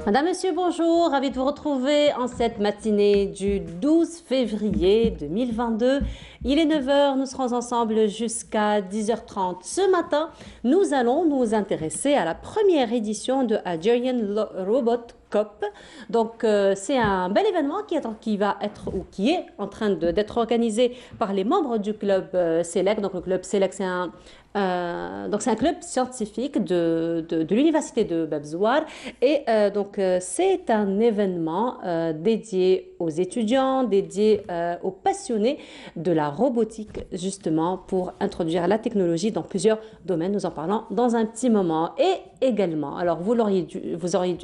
Madame, Monsieur, bonjour. Ravi de vous retrouver en cette matinée du 12 février 2022. Il est 9 heures, nous serons ensemble jusqu'à 10h30. Ce matin, nous allons nous intéresser à la première édition de Algerian Robot Cup. Donc, c'est un bel événement qui va être ou qui est en train d'être organisé par les membres du club Select. Donc, le club Select, c'est un club scientifique de l'université de Bab Zouar et c'est un événement dédié aux étudiants, dédié aux passionnés de la robotique justement pour introduire la technologie dans plusieurs domaines. Nous en parlons dans un petit moment. Et également, alors vous auriez dû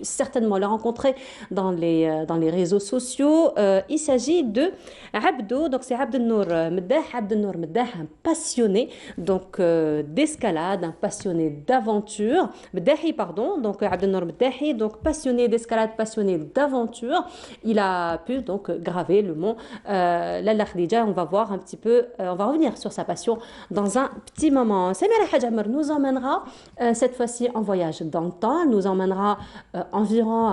certainement le rencontrer dans les réseaux sociaux. Il s'agit de Abdo, donc c'est Abdelnour Meddah, un passionné d'escalade, un passionné d'aventure. Meddahi, pardon, donc Abdelnour Meddahi, donc passionné d'escalade, passionné d'aventure. Il a pu donc graver le mont Lalla Khadija. On va voir un petit peu, on va revenir sur sa passion dans un petit moment. Samira Hadjamar nous emmènera cette fois-ci en voyage dans le temps. Elle nous emmènera environ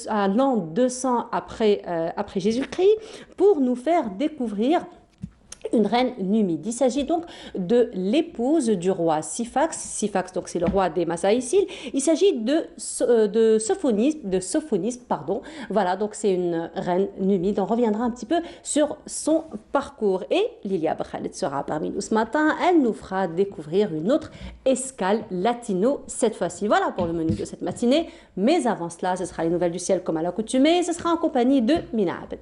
à l'an 200 après Jésus-Christ pour nous faire découvrir une reine numide. Il s'agit donc de l'épouse du roi Sifax. Sifax, donc c'est le roi des Massaïciles. Il s'agit de Sophonispe, pardon. Voilà, donc c'est une reine numide. On reviendra un petit peu sur son parcours. Et Lilia Bkhaled sera parmi nous ce matin. Elle nous fera découvrir une autre escale latino cette fois-ci. Voilà pour le menu de cette matinée. Mais avant cela, ce sera les nouvelles du ciel comme à l'accoutumée. Ce sera en compagnie de Mina Abed.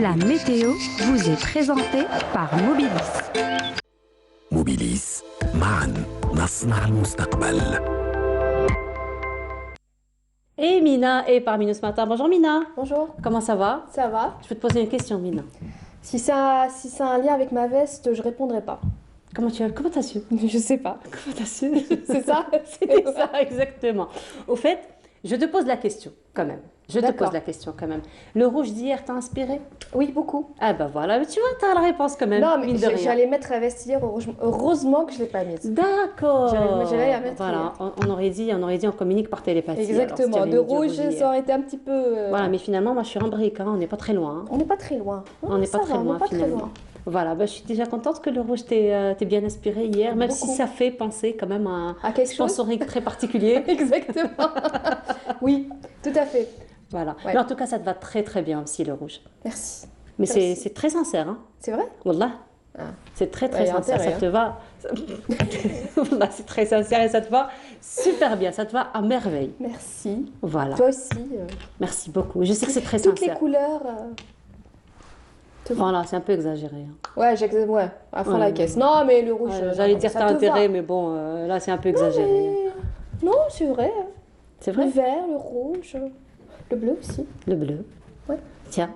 La météo vous est présentée par Mobilis. Mobilis, معاً نصنع المستقبل. Et Mina est parmi nous ce matin. Bonjour Mina. Bonjour. Comment ça va? Ça va? Je peux te poser une question, Mina. Si ça a un lien avec ma veste, je répondrai pas. Comment t'as su? Je sais pas. Comment t'as su? C'est ça? C'était ça, exactement. Au fait, je te pose la question quand même. Le rouge d'hier t'a inspiré? Oui, beaucoup. Ah bah voilà, mais tu vois, t'as la réponse quand même. Non, mais j'allais mettre la veste hier, heureusement que je l'ai pas mise. D'accord. J'allais la mettre voilà, hier. on aurait dit, on communique par télépathie. Exactement, alors, de rouge, ça aurait été un petit peu... Voilà, mais finalement, moi je suis en brique, hein, on n'est pas très loin. Hein. On n'est pas très loin. On n'est pas très loin finalement. Voilà, bah, je suis déjà contente que le rouge t'ait bien inspiré hier, même si ça fait penser quand même à quelque chose sensorique très particulier. Exactement. Oui, tout à fait. Voilà. Ouais. Mais en tout cas, ça te va très très bien aussi le rouge. Merci. Mais c'est très sincère, hein. C'est vrai? Wallah. Ah. C'est très très sincère, intérêt, ça te va. Wallah, c'est très sincère et ça te va super bien, ça te va à merveille. Merci. Voilà. Toi aussi. Merci beaucoup. Je sais que c'est très Toutes sincère. les couleurs... Voilà, c'est un peu exagéré. Hein. Ouais, à fond la caisse. Non, mais le rouge... J'allais dire t'as intérêt, mais bon, là c'est un peu exagéré. Non, c'est vrai. C'est vrai? Le vert, le rouge, le bleu aussi. Le bleu. Ouais. Tiens,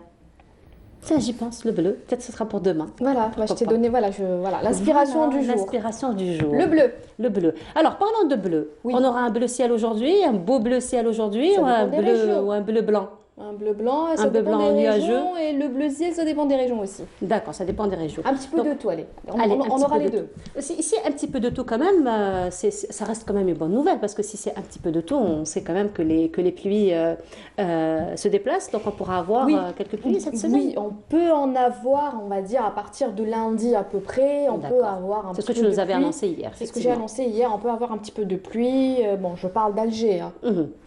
j'y pense, le bleu. Peut-être ce sera pour demain. Voilà, je t'ai donné l'inspiration du jour. L'inspiration du jour. Le bleu. Le bleu. Alors, parlons de bleu. Oui. On aura un bleu ciel aujourd'hui, un beau bleu ciel aujourd'hui, ou un bleu blanc. Un bleu blanc, ça un bleu dépend blanc des nuageux. régions, et le bleu ciel, ça dépend des régions aussi. D'accord, ça dépend des régions. Un petit peu de tout, allez. On un aura petit les peu deux. Si un petit peu de tout quand même, ça reste quand même une bonne nouvelle, parce que si c'est un petit peu de tout, on sait quand même que les pluies se déplacent, donc on pourra avoir quelques pluies cette semaine. Oui, on peut en avoir, on va dire, à partir de lundi à peu près, on peut avoir un petit peu de pluie. C'est ce que tu nous avais annoncé hier. C'est ce que j'ai annoncé hier, on peut avoir un petit peu de pluie. Bon, je parle d'Alger, hein,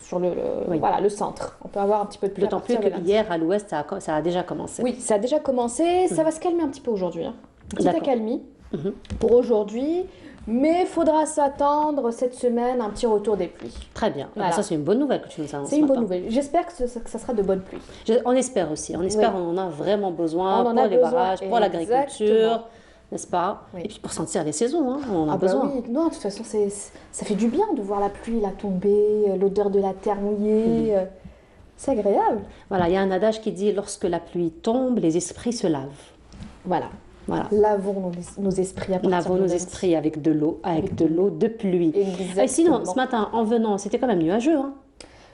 sur le centre. On peut avoir un petit peu de pluie. D'autant plus que hier, à l'ouest, ça a déjà commencé. Oui, ça a déjà commencé. Ça va se calmer un petit peu aujourd'hui. Hein. Petite accalmie pour aujourd'hui. Mais il faudra s'attendre cette semaine à un petit retour des pluies. Très bien. Voilà. Ça, c'est une bonne nouvelle que tu nous annonces. C'est une bonne nouvelle. J'espère que ça sera de bonnes pluies. On espère aussi. On espère, on en a vraiment besoin pour les barrages, pour l'agriculture. N'est-ce pas? Oui. Et puis pour sentir les saisons, hein, on en a besoin. Oui. Non, de toute façon, ça fait du bien de voir la pluie là tomber, l'odeur de la terre mouillée. C'est agréable. Voilà, il y a un adage qui dit lorsque la pluie tombe, les esprits se lavent. Voilà. Lavons nos esprits à partir Lavons nos esprits avec de l'eau, de l'eau de pluie. Exactement. Et sinon, ce matin, en venant, c'était quand même nuageux. Hein?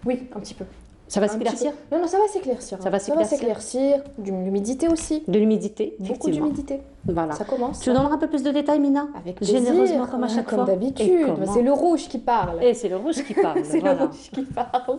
Oui, un petit peu. Ça va Un petit s'éclaircir? peu. Non, non, ça va s'éclaircir. Ça va s'éclaircir. s'éclaircir. De l'humidité aussi. De l'humidité, Beaucoup effectivement. d'humidité. Voilà. Ça commence. Tu nous donneras un peu plus de détails, Mina? Avec plaisir. Généreusement, comme à chaque Comme fois. d'habitude. Et comment? C'est le rouge qui parle. Et c'est le rouge qui parle. C'est voilà. le rouge qui parle.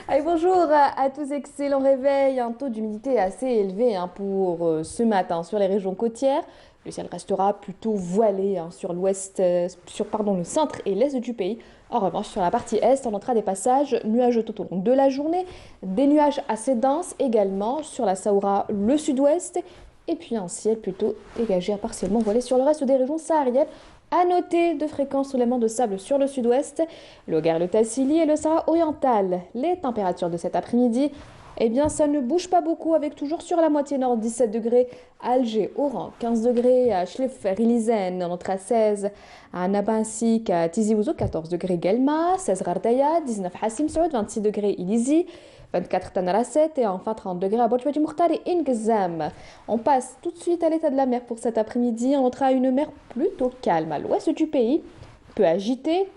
Allez, bonjour à tous, excellent réveil. Un taux d'humidité assez élevé pour ce matin sur les régions côtières. Le ciel restera plutôt voilé sur l'ouest, le centre et l'est du pays. En revanche, sur la partie est, on notera des passages nuageux tout au long de la journée. Des nuages assez denses également sur la Saoura, le sud-ouest. Et puis un ciel plutôt dégagé à partiellement voilé sur le reste des régions sahariennes. À noter de fréquents soulèvements de sable sur le sud-ouest, le Gard, le Tassili et le Sahara oriental. Les températures de cet après-midi, eh bien ça ne bouge pas beaucoup avec toujours sur la moitié nord 17 degrés à Alger, Oran, 15 degrés à Chlef, Rilizen, on notera 16 à Annaba ainsi qu'à Tizi Ouzou, 14 degrés Guelma, 16 Gardaya, 19 Hassim Saoud, 26 degrés Ilizi, 24 Tanaraset et enfin 30 degrés à Bouchouadi Mokhtar et Ingzam. On passe tout de suite à l'état de la mer pour cet après-midi. On notera une mer plutôt calme à l'ouest du pays, peu agitée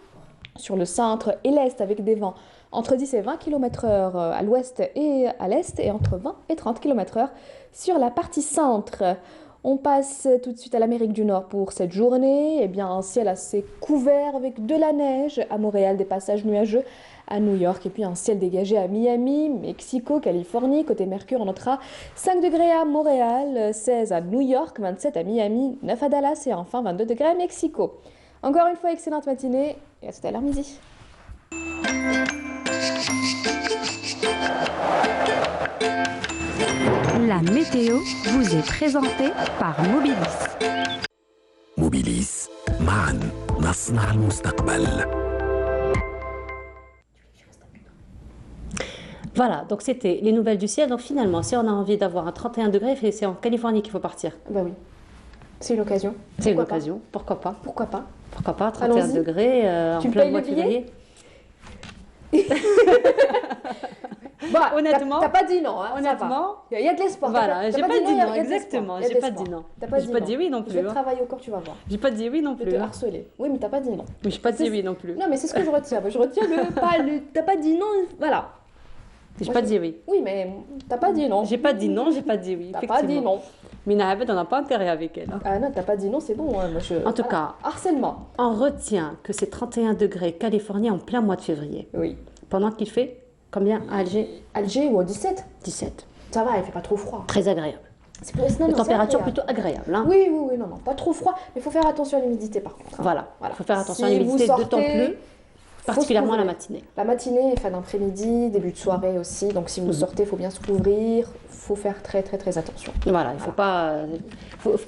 sur le centre et l'est avec des vents entre 10 et 20 km/h à l'ouest et à l'est et entre 20 et 30 km/h sur la partie centre. On passe tout de suite à l'Amérique du Nord pour cette journée. Eh bien, un ciel assez couvert avec de la neige à Montréal, des passages nuageux à New York et puis un ciel dégagé à Miami, Mexico, Californie. Côté Mercure, on notera 5 degrés à Montréal, 16 à New York, 27 à Miami, 9 à Dallas et enfin 22 degrés à Mexico. Encore une fois, excellente matinée et à tout à l'heure midi. La météo vous est présentée par Mobilis. موبيليس معا نصنع المستقبل. Voilà, donc c'était les nouvelles du ciel. Donc finalement, si on a envie d'avoir un 31 degrés, c'est en Californie qu'il faut partir. Bah oui, c'est une occasion. C'est une Pourquoi pas? occasion, pourquoi pas? Pourquoi pas? Pourquoi pas, 31 Allons-y. degrés en Tu me plein payes mois le de billet? février. Bah, Honnêtement- t'as pas dit non, hein, ça va. Honnêtement, Il y a de l'espoir. voilà, j'ai pas dit il y a non, de exactement, l'espoir, il y a j'ai de pas dit l'espoir. non. T'as pas J'ai dit pas non. dit oui non Je plus. vais te hein. travailler au corps, tu vas voir. J'ai pas dit oui non Je vais plus. te hein. harceler. Oui, mais t'as pas dit non. Mais j'ai pas dit C'est- oui non plus. Non, mais c'est ce que je retiens. Je retiens t'as pas dit non, voilà. J'ai Moi, pas je- dit oui. Oui, mais t'as pas dit non. J'ai pas dit non, j'ai pas dit oui. T'as pas dit effectivement. non. Mina Abed, on n'a pas intérêt avec elle. hein. Ah non, t'as pas dit non, c'est bon. Hein, moi, En tout voilà. cas, Harcèlement. on retient que c'est 31 degrés Californie en plein mois de février. Oui. Pendant qu'il fait combien à Alger? Alger ou 17. 17. Ça va, il fait pas trop froid. Très agréable. C'est plus... non, Une non, c'est température agréable. plutôt agréable. Hein. Oui, oui, oui, non, non, pas trop froid, mais il faut faire attention à l'humidité par contre. hein. Voilà. Il faut faire attention à Si l'humidité, vous d'autant sortez, plus, particulièrement la couvrir. matinée. La matinée, fin d'après-midi, début de soirée aussi, donc si vous sortez, il faut bien se couvrir, il faut faire très très très attention. Voilà, il ne faut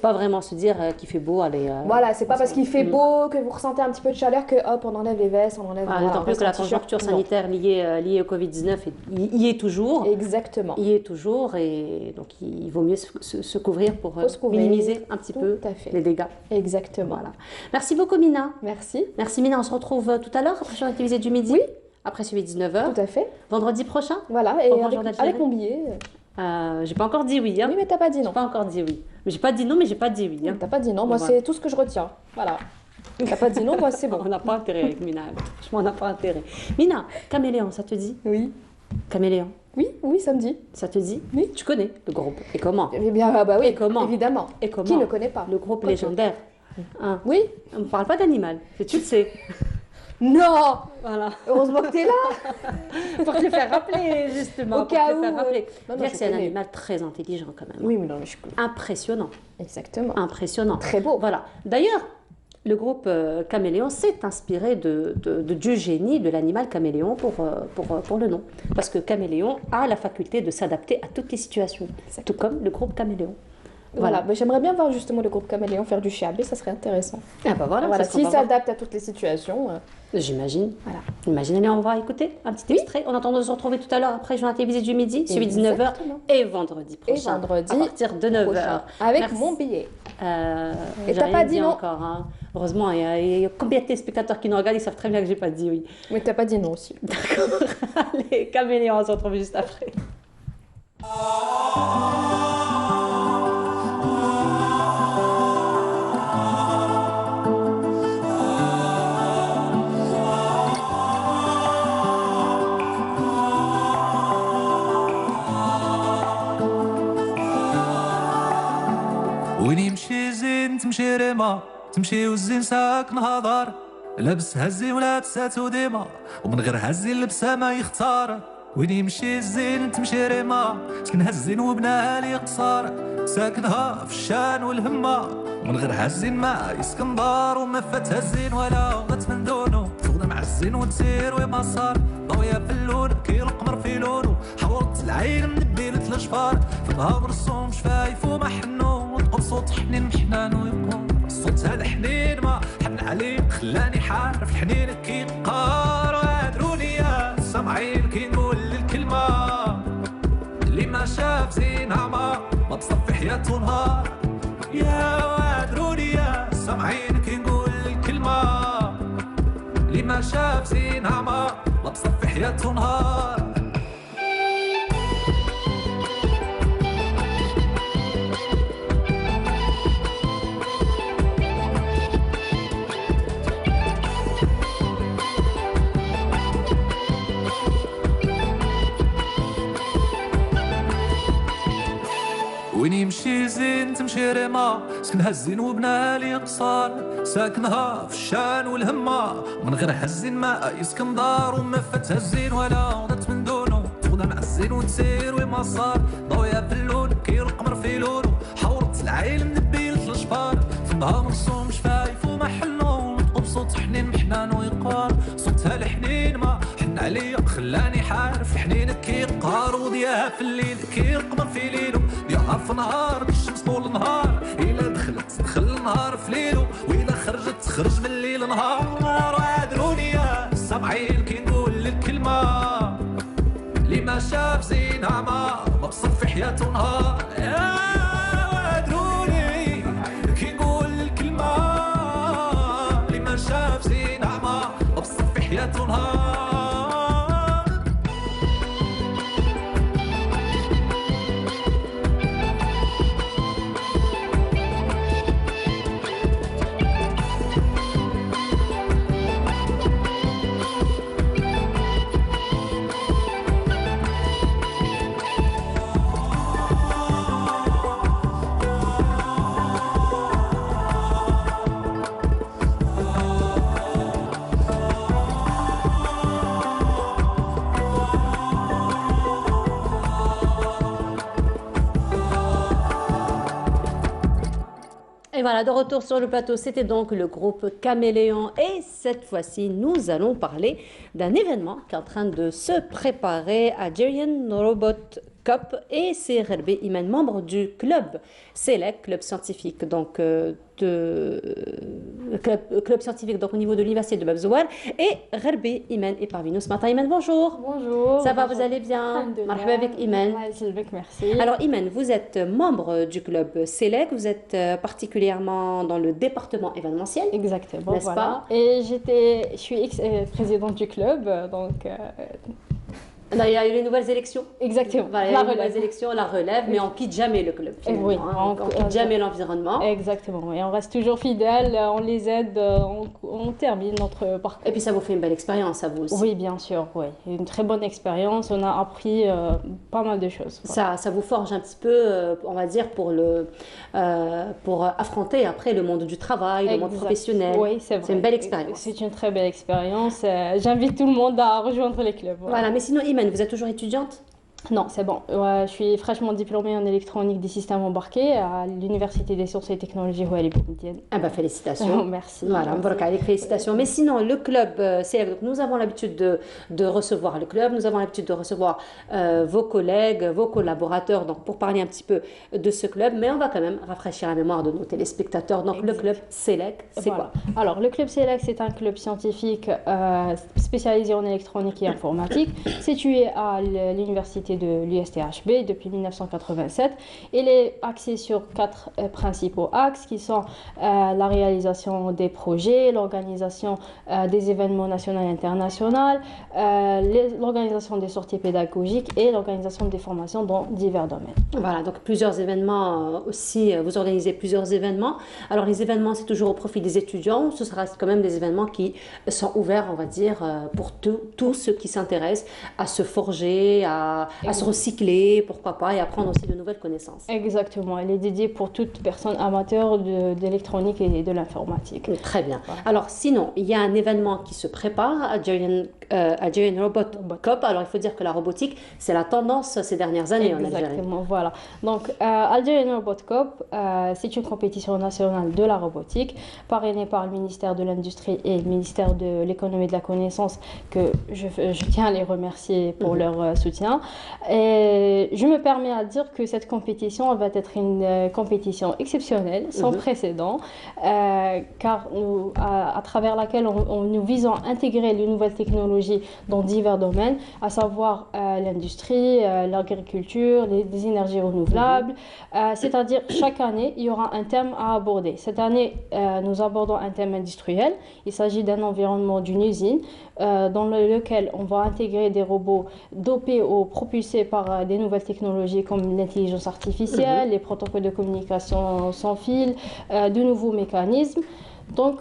pas vraiment se dire qu'il fait beau. Allez, Voilà, c'est pas parce qu'il fait beau que vous ressentez un petit peu de chaleur que hop, on enlève les vestes, on enlève... Voilà, voilà, d'autant on plus reste que la en t-shirt. conjoncture Non. sanitaire liée au Covid-19 y est toujours. Exactement. Y est toujours et donc il vaut mieux se couvrir pour Faut se couvrir, minimiser un petit tout peu à fait. les dégâts. Exactement. Voilà. Merci beaucoup Mina. Merci. Merci Mina, on se retrouve tout à l'heure après sur l'activité du midi. Oui. Après suivi 19h. Tout à fait. Vendredi prochain. Voilà, et Au bonjour d'Algérie. avec mon billet. J'ai pas encore dit oui. Hein. Oui, mais t'as pas dit non. J'ai pas encore dit oui. Mais j'ai pas dit non, mais j'ai pas dit oui. Hein. T'as pas dit non, moi Voilà. c'est tout ce que je retiens. Voilà. T'as pas dit non, moi c'est bon. On n'a pas intérêt avec Mina. Franchement, on n'a pas intérêt. Mina, caméléon, ça te dit? Oui. Caméléon, Oui, oui, ça me dit. ça te dit? Oui. Tu connais le groupe. Et comment? Eh bien, ah bah oui, Et comment? évidemment. Et comment? Qui ne connaît pas? Le groupe Pas légendaire. Hein. Oui. On ne parle pas d'animal, tu le sais. Non. Voilà. Heureusement que t'es là. Pour te le faire rappeler, justement. Au pour cas te le faire où, rappeler. non, Dire je que c'est un connais. animal très intelligent quand même. Oui, mais non, mais je... Impressionnant. Exactement. Impressionnant. Très beau. Voilà. D'ailleurs, le groupe Caméléon s'est inspiré du génie de l'animal caméléon pour le nom. Parce que Caméléon a la faculté de s'adapter à toutes les situations. Tout comme le groupe Caméléon. Voilà, mais j'aimerais bien voir justement le groupe Caméléon faire du chiabé, ça serait intéressant. Ah bah voilà, Voilà, ça sera s'il pas mal. s'adapte à toutes les situations. J'imagine. Voilà. Imagine, allez, on va écouter un petit extrait. On attend de se retrouver tout à l'heure après Journal télévisé du midi, suivi de 19h Exactement. et vendredi prochain. vendredi à partir de 9h. Prochain, avec Merci. mon billet. Et t'as pas dit non. encore. Hein. Heureusement, il y a combien de téléspectateurs qui nous regardent, ils savent très bien que j'ai pas dit oui. Mais t'as pas dit non aussi. D'accord. Allez, Caméléon, on se retrouve juste après. تمشي ريما تمشي والزين ساكن هضار لابس هزي ولا تساتو ديما ومن غير هزي اللبسه ما يختار وين يمشي الزين تمشي ريما سكنها الزين وبناها لي قصار ساكنها في الشان والهمه ومن غير هزين ما يسكن دار وما فاتها الزين ولا غات من دونو تخدم مع الزين وتسير وما صار ضوية في اللون كي القمر في لونو حورت العين من بيلة الجفار فضها برسوم شفايف وما حنو وتقول صوت حنين محنان ويقول الصوت هذا حنين ما حن عليه خلاني حارف الحنين كي قار وادروني يا سامعين كي نقول الكلمة اللي ما شاف زينها ما تصفي حياته نهار يا وادروني يا سامعين كي نقول الكلمة اللي ما شاف زينها ما تصفي حياته نهار وين يمشي زين تمشي ريما سكنها الزين وبناها لي قصار ساكنها في الشان والهمه من غير هزين ما يسكن دار وما فاتها الزين ولا غدت من دونو تخدم مع الزين وتسير وما صار ضوية في اللون كي القمر في لونو حورت العين من بيلة الجفار فضها مرسوم شفايف وما حلو تقول صوت حنين محنان ويقار صوتها الحنين ما حن عليا خلاني حارف الحنين كي قار وضياها في الليل كي القمر في ليلو ضياها في نهار الشمس طول النهار إلا دخلت دخل النهار في ليلو وإلا خرجت تخرج من الليل نهار وادروني يا سامعين كي نقول الكلمة اللي ما شاف زينها ما بصر في حياته نهار وادروني كي نقول الكلمة اللي ما شاف زينها ما بصر في حياته نهار Et voilà, de retour sur le plateau, c'était donc le groupe Caméléon. Et cette fois-ci, nous allons parler d'un événement qui est en train de se préparer à Algerian Robot Cup. Et c'est Gherbi Iman, membre du club SELEC, club scientifique donc, club scientifique donc, au niveau de l'université de Bab Zouar. Et Gherbi Iman est parmi nous ce matin. Iman, bonjour. Bonjour. Ça va, vous allez bien? Marhaba avec Iman. Merci. Alors Iman, vous êtes membre du club SELEC, vous êtes particulièrement dans le département événementiel. Exactement, n'est-ce voilà. pas? Et je suis ex-présidente du club, donc... Là, il y a eu les nouvelles élections. Exactement. Voilà, il y a eu les nouvelles élections, la relève, mais on quitte jamais le club. Finalement, Oui, hein. On quitte jamais l'environnement. Exactement, et on reste toujours fidèles, on les aide, on termine notre parcours. Et puis ça vous fait une belle expérience à vous aussi. Oui, bien sûr, oui. Une très bonne expérience, on a appris pas mal de choses. Voilà. Ça vous forge un petit peu, on va dire, pour affronter après le monde du travail, le monde professionnel. Oui, c'est vrai. C'est une belle expérience. C'est une très belle expérience. J'invite tout le monde à rejoindre les clubs. Voilà, mais sinon, Iman, vous êtes toujours étudiante? Non, c'est bon. Je suis fraîchement diplômée en électronique des systèmes embarqués à l'Université des sciences et technologies Ouali Boumediene. Ah bah félicitations. Merci. Voilà, félicitations. Mais sinon, le club CF, donc nous avons l'habitude de recevoir le club, nous avons l'habitude de recevoir vos collègues, vos collaborateurs, donc pour parler un petit peu de ce club, mais on va quand même rafraîchir la mémoire de nos téléspectateurs. Donc le club SELEC, c'est quoi? Alors le club SELEC, c'est un club scientifique spécialisé en électronique et informatique, situé à l'université de l'USTHB depuis 1987. Il est axé sur 4 principaux axes qui sont la réalisation des projets, l'organisation des événements nationaux et internationaux, l'organisation des sorties pédagogiques et l'organisation des formations dans divers domaines. Voilà, donc plusieurs événements aussi, vous organisez plusieurs événements. Alors les événements, c'est toujours au profit des étudiants, ce sera quand même des événements qui sont ouverts, on va dire, pour tous ceux qui s'intéressent à se forger, à à se recycler, pourquoi pas, et apprendre aussi de nouvelles connaissances. Exactement, elle est dédiée pour toute personne amateur d'électronique et de l'informatique. Très bien. Voilà. Alors sinon, il y a un événement qui se prépare, Algerian Robot Cup. Alors il faut dire que la robotique, c'est la tendance ces dernières années en Algérie. Exactement, voilà. Donc, Algerian Robot Cup, c'est une compétition nationale de la robotique, parrainée par le ministère de l'Industrie et le ministère de l'Économie et de la Connaissance, que je tiens à les remercier pour leur soutien. Et je me permets à dire que cette compétition va être une compétition exceptionnelle, sans précédent, car à travers laquelle nous visons à intégrer les nouvelles technologies dans divers domaines, à savoir l'industrie, l'agriculture, les énergies renouvelables. C'est-à-dire, chaque année, il y aura un thème à aborder. Cette année, nous abordons un thème industriel. Il s'agit d'un environnement d'une usine dans lequel on va intégrer des robots dopés ou propulsés par des nouvelles technologies comme l'intelligence artificielle, les protocoles de communication sans fil, de nouveaux mécanismes. Donc,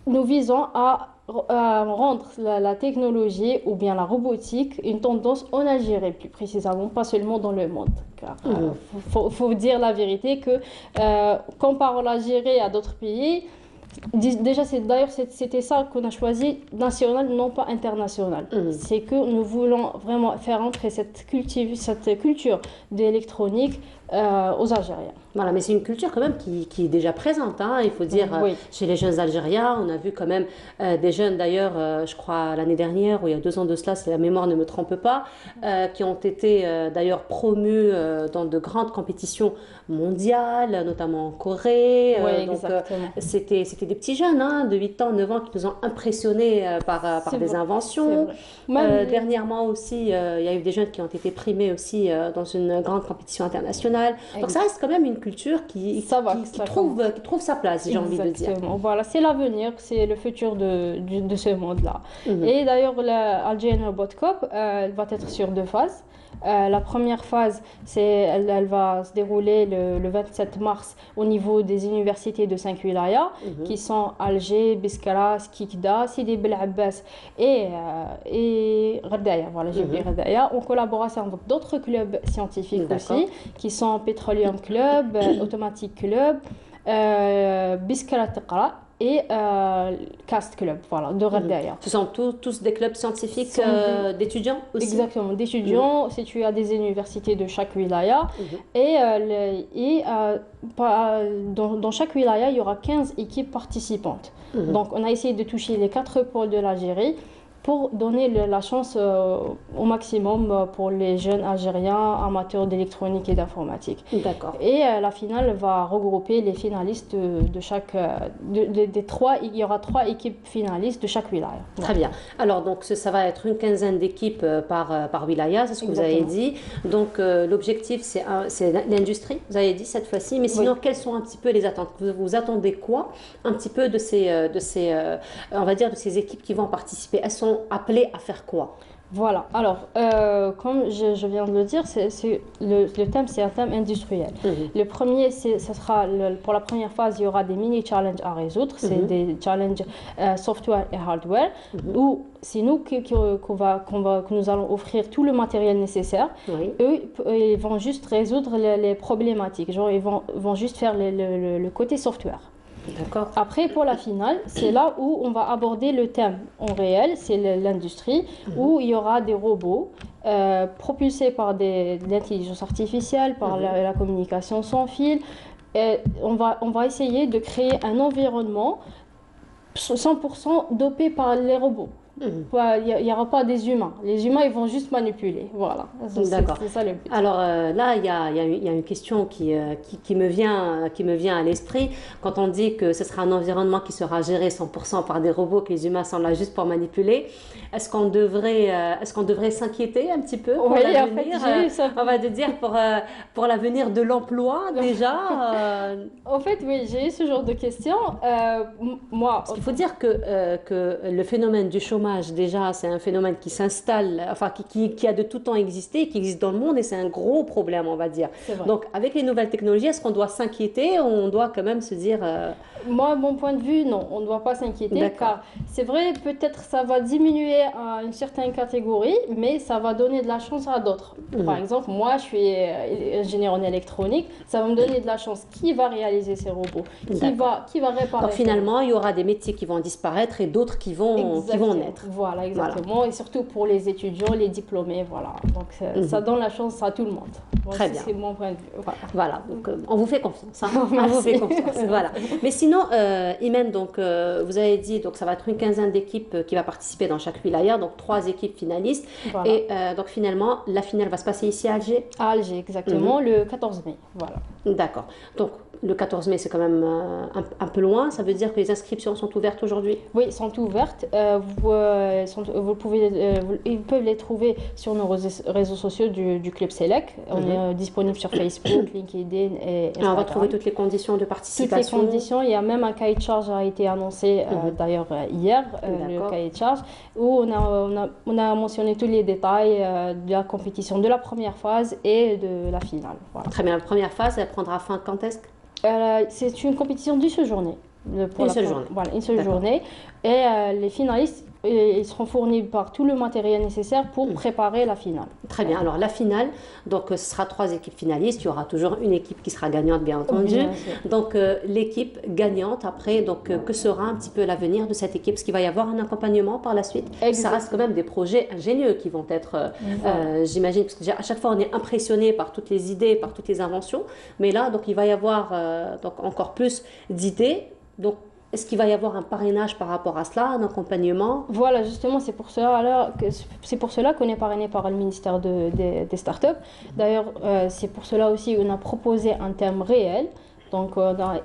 nous visons à rendre la technologie ou bien la robotique une tendance en Algérie, plus précisément, pas seulement dans le monde. Il faut dire la vérité que, comparant l'Algérie à d'autres pays, déjà, c'était ça qu'on a choisi, national, non pas international. C'est que nous voulons vraiment faire entrer cette culture d'électronique aux Algériens. Voilà, mais c'est une culture quand même qui est déjà présente, hein, il faut dire, chez les jeunes Algériens. On a vu quand même des jeunes, d'ailleurs, je crois l'année dernière, ou il y a 2 ans de cela, si la mémoire ne me trompe pas, qui ont été d'ailleurs promus dans de grandes compétitions mondiales, notamment en Corée. Donc, c'était des petits jeunes, hein, de 8 ans, 9 ans, qui nous ont impressionnés par des inventions. Dernièrement aussi, il y a eu des jeunes qui ont été primés aussi dans une grande compétition internationale. Donc ça reste quand même une culture qui trouve sa place, j'ai envie de dire. Voilà, c'est l'avenir, c'est le futur de ce monde-là. Et d'ailleurs, l'Algerian Robot Cup va être sur 2 phases. La première phase, elle va se dérouler le 27 mars au niveau des universités de 5 wilayas, qui sont Alger, Biskra, Skikda, Sidi Bel Abbas et Gherdaya. Voilà, j'ai dit Gherdaya, en collaboration avec d'autres clubs scientifiques aussi, qui sont Petroleum Club, Automatic Club, Biskra Taqra et Cast Club, voilà, de Gherdaya. Ce sont tous des clubs scientifiques d'étudiants aussi? Exactement, d'étudiants situés à des universités de chaque wilaya. Dans chaque wilaya, il y aura 15 équipes participantes. Donc, on a essayé de toucher les 4 pôles de l'Algérie pour donner la chance au maximum pour les jeunes Algériens amateurs d'électronique et d'informatique. D'accord. Et la finale va regrouper les finalistes de chaque... il y aura 3 équipes finalistes de chaque wilaya. Très bien. Alors, donc, ça va être une quinzaine d'équipes par wilaya, c'est ce que vous avez dit. Donc, l'objectif, c'est l'industrie, vous avez dit cette fois-ci. Mais sinon, quelles sont un petit peu les attentes? Vous attendez quoi un petit peu de ces équipes qui vont participer? Elles sont appelées à faire quoi? Voilà, alors, comme je viens de le dire, le thème, c'est un thème industriel. Le premier, pour la première phase, il y aura des mini-challenges à résoudre. C'est des challenges software et hardware, où c'est nous que nous allons offrir tout le matériel nécessaire. Eux, ils vont juste résoudre les problématiques. Genre, ils vont juste faire le côté software. Après, pour la finale, c'est là où on va aborder le thème en réel, c'est l'industrie, où il y aura des robots propulsés par de l'intelligence artificielle, par la communication sans fil. Et on va essayer de créer un environnement 100% dopé par les robots. Il n'y aura pas des humains. Les humains, ils vont juste manipuler. Voilà. D'accord. C'est ça le but. Alors là, il y a une question qui me vient à l'esprit. Quand on dit que ce sera un environnement qui sera géré 100% par des robots, que les humains sont là juste pour manipuler, est-ce qu'on devrait s'inquiéter un petit peu pour l'avenir? On va dire pour l'avenir de l'emploi déjà. En fait, oui, j'ai eu ce genre de questions. Parce qu'il faut dire que le phénomène du chômage chômage, déjà, c'est un phénomène qui s'installe, enfin, qui a de tout temps existé, qui existe dans le monde, et c'est un gros problème, on va dire. C'est vrai. Donc, avec les nouvelles technologies, est-ce qu'on doit s'inquiéter ou on doit quand même se dire... Moi, mon point de vue, non, on ne doit pas s'inquiéter D'accord. car c'est vrai, peut-être ça va diminuer à une certaine catégorie, mais ça va donner de la chance à d'autres. Par exemple, moi, je suis ingénieur en électronique, ça va me donner de la chance. Qui va réaliser ces robots? Qui va réparer Donc, ces finalement, il y aura des métiers qui vont disparaître et d'autres qui vont naître. Voilà, exactement. Et surtout pour les étudiants, les diplômés, voilà. Donc, ça donne la chance à tout le monde. Moi, Très bien. C'est mon point de vue. Voilà. Voilà, donc on vous fait confiance. Hein. On vous fait confiance. Voilà. Mais sinon, Imen, donc, vous avez dit donc ça va être une quinzaine d'équipes qui va participer dans chaque wilaya, donc 3 équipes finalistes. Voilà. Et donc finalement, la finale va se passer ici à Alger. À Alger, exactement, le 14 mai. Voilà. D'accord. Donc le 14 mai, c'est quand même un peu loin. Ça veut dire que les inscriptions sont ouvertes aujourd'hui? Oui, sont ouvertes. Ils peuvent les trouver sur nos réseaux sociaux du Club Select. On est disponible sur Facebook, LinkedIn et Et Instagram. on va trouver toutes les conditions de Toutes les participation. conditions. Il y a même un cahier de charge a été annoncé d'ailleurs hier, le D'accord. cahier de charge, où on a mentionné tous les détails de la compétition, de la première phase et de la finale. Voilà. Très bien. La première phase, elle prendra fin quand est-ce? C'est une compétition d'une seule journée. Une seule journée. Voilà, une seule D'accord. journée. Et les finalistes, ils seront fournis par tout le matériel nécessaire pour préparer la finale. Très bien. Alors la finale, donc ce sera 3 équipes finalistes. Il y aura toujours une équipe qui sera gagnante, bien entendu. Bien sûr. Donc l'équipe gagnante après, donc que sera un petit peu l'avenir de cette équipe? Parce qu'il va y avoir un accompagnement par la suite. Ça reste quand même des projets ingénieux qui vont être, j'imagine, parce que à chaque fois on est impressionné par toutes les idées, par toutes les inventions. Mais là, donc il va y avoir donc encore plus d'idées. Donc est-ce qu'il va y avoir un parrainage par rapport à cela, un accompagnement? Voilà, justement, c'est pour cela qu'on est parrainé par le ministère des startups. D'ailleurs, c'est pour cela aussi qu'on a proposé un thème réel. Donc, on a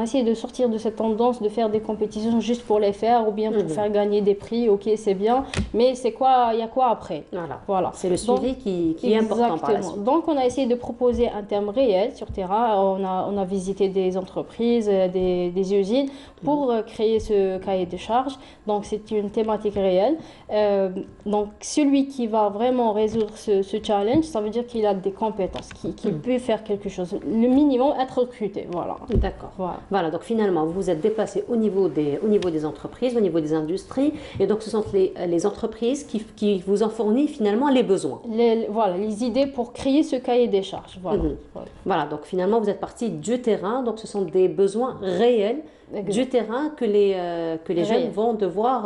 essayé de sortir de cette tendance de faire des compétitions juste pour les faire ou bien pour faire gagner des prix. Ok, c'est bien, mais il y a quoi après? Voilà. C'est le suivi qui est important par la suite. Donc, on a essayé de proposer un thème réel sur terrain. On a visité des entreprises, des usines pour créer ce cahier de charges. Donc, c'est une thématique réelle. Donc, celui qui va vraiment résoudre ce challenge, ça veut dire qu'il a des compétences, qu'il peut faire quelque chose. Le minimum, être recruté. Voilà. D'accord. Voilà, donc finalement, vous vous êtes déplacé au niveau des entreprises, au niveau des industries, et donc ce sont les entreprises qui vous ont fourni finalement les besoins. Les idées pour créer ce cahier des charges. Voilà, donc finalement, vous êtes parti du terrain, donc ce sont des besoins réels du terrain que les jeunes vont devoir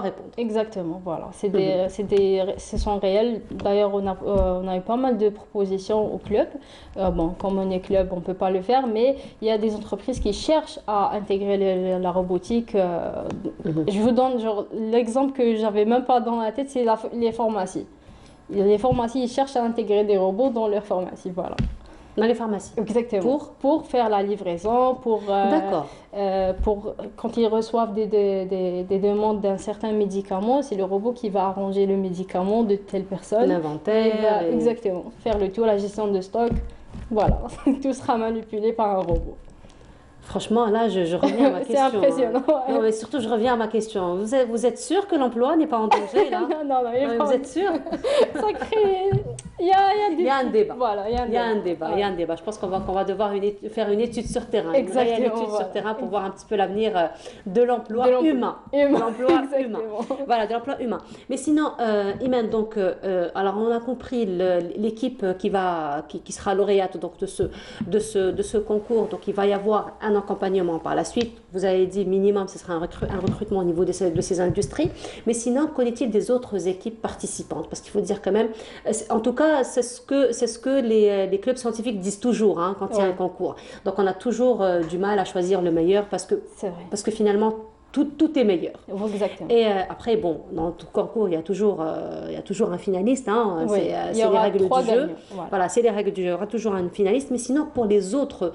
répondre. Exactement, voilà. Ce sont réels. D'ailleurs, on a eu pas mal de propositions au club. Comme on est club, on ne peut pas le faire, mais il y a des entreprises qui cherchent à intégrer la robotique. Je vous donne l'exemple que j'avais même pas dans la tête, c'est les pharmacies. Les pharmacies, ils cherchent à intégrer des robots dans leurs pharmacies, voilà. Dans les pharmacies. Exactement. Pour faire la livraison, D'accord. Quand ils reçoivent des demandes d'un certain médicament, c'est le robot qui va arranger le médicament de telle personne. L'inventaire. Exactement. Faire le tour, la gestion de stock. Voilà. Tout sera manipulé par un robot. Franchement, là, je reviens à ma question. C'est impressionnant. Non, mais surtout, je reviens à ma question. Vous êtes sûr que l'emploi n'est pas en danger, là? Non, vous êtes sûr? Ça crée... Il y a un débat. Voilà, il y a un débat. Je pense qu'on va devoir faire une étude sur terrain. Exactement, une réelle étude sur terrain pour voir un petit peu l'avenir de l'emploi humain. Voilà, de l'emploi humain. Mais sinon, Imen, donc, alors on a compris l'équipe qui sera lauréate donc, de ce concours. Donc, il va y avoir un accompagnement par la suite. Vous avez dit minimum, ce sera un recrutement au niveau de ces industries. Mais sinon, qu'en est-il des autres équipes participantes? Parce qu'il faut dire quand même, en tout cas, c'est ce que les clubs scientifiques disent toujours hein, quand il y a un concours. Donc, on a toujours du mal à choisir le meilleur parce que finalement, tout est meilleur. Exactement. Et après, bon, dans tout concours, il y a toujours un finaliste. Hein, c'est les règles du jeu. Voilà, c'est les règles du jeu. Il y aura toujours un finaliste. Mais sinon, pour les autres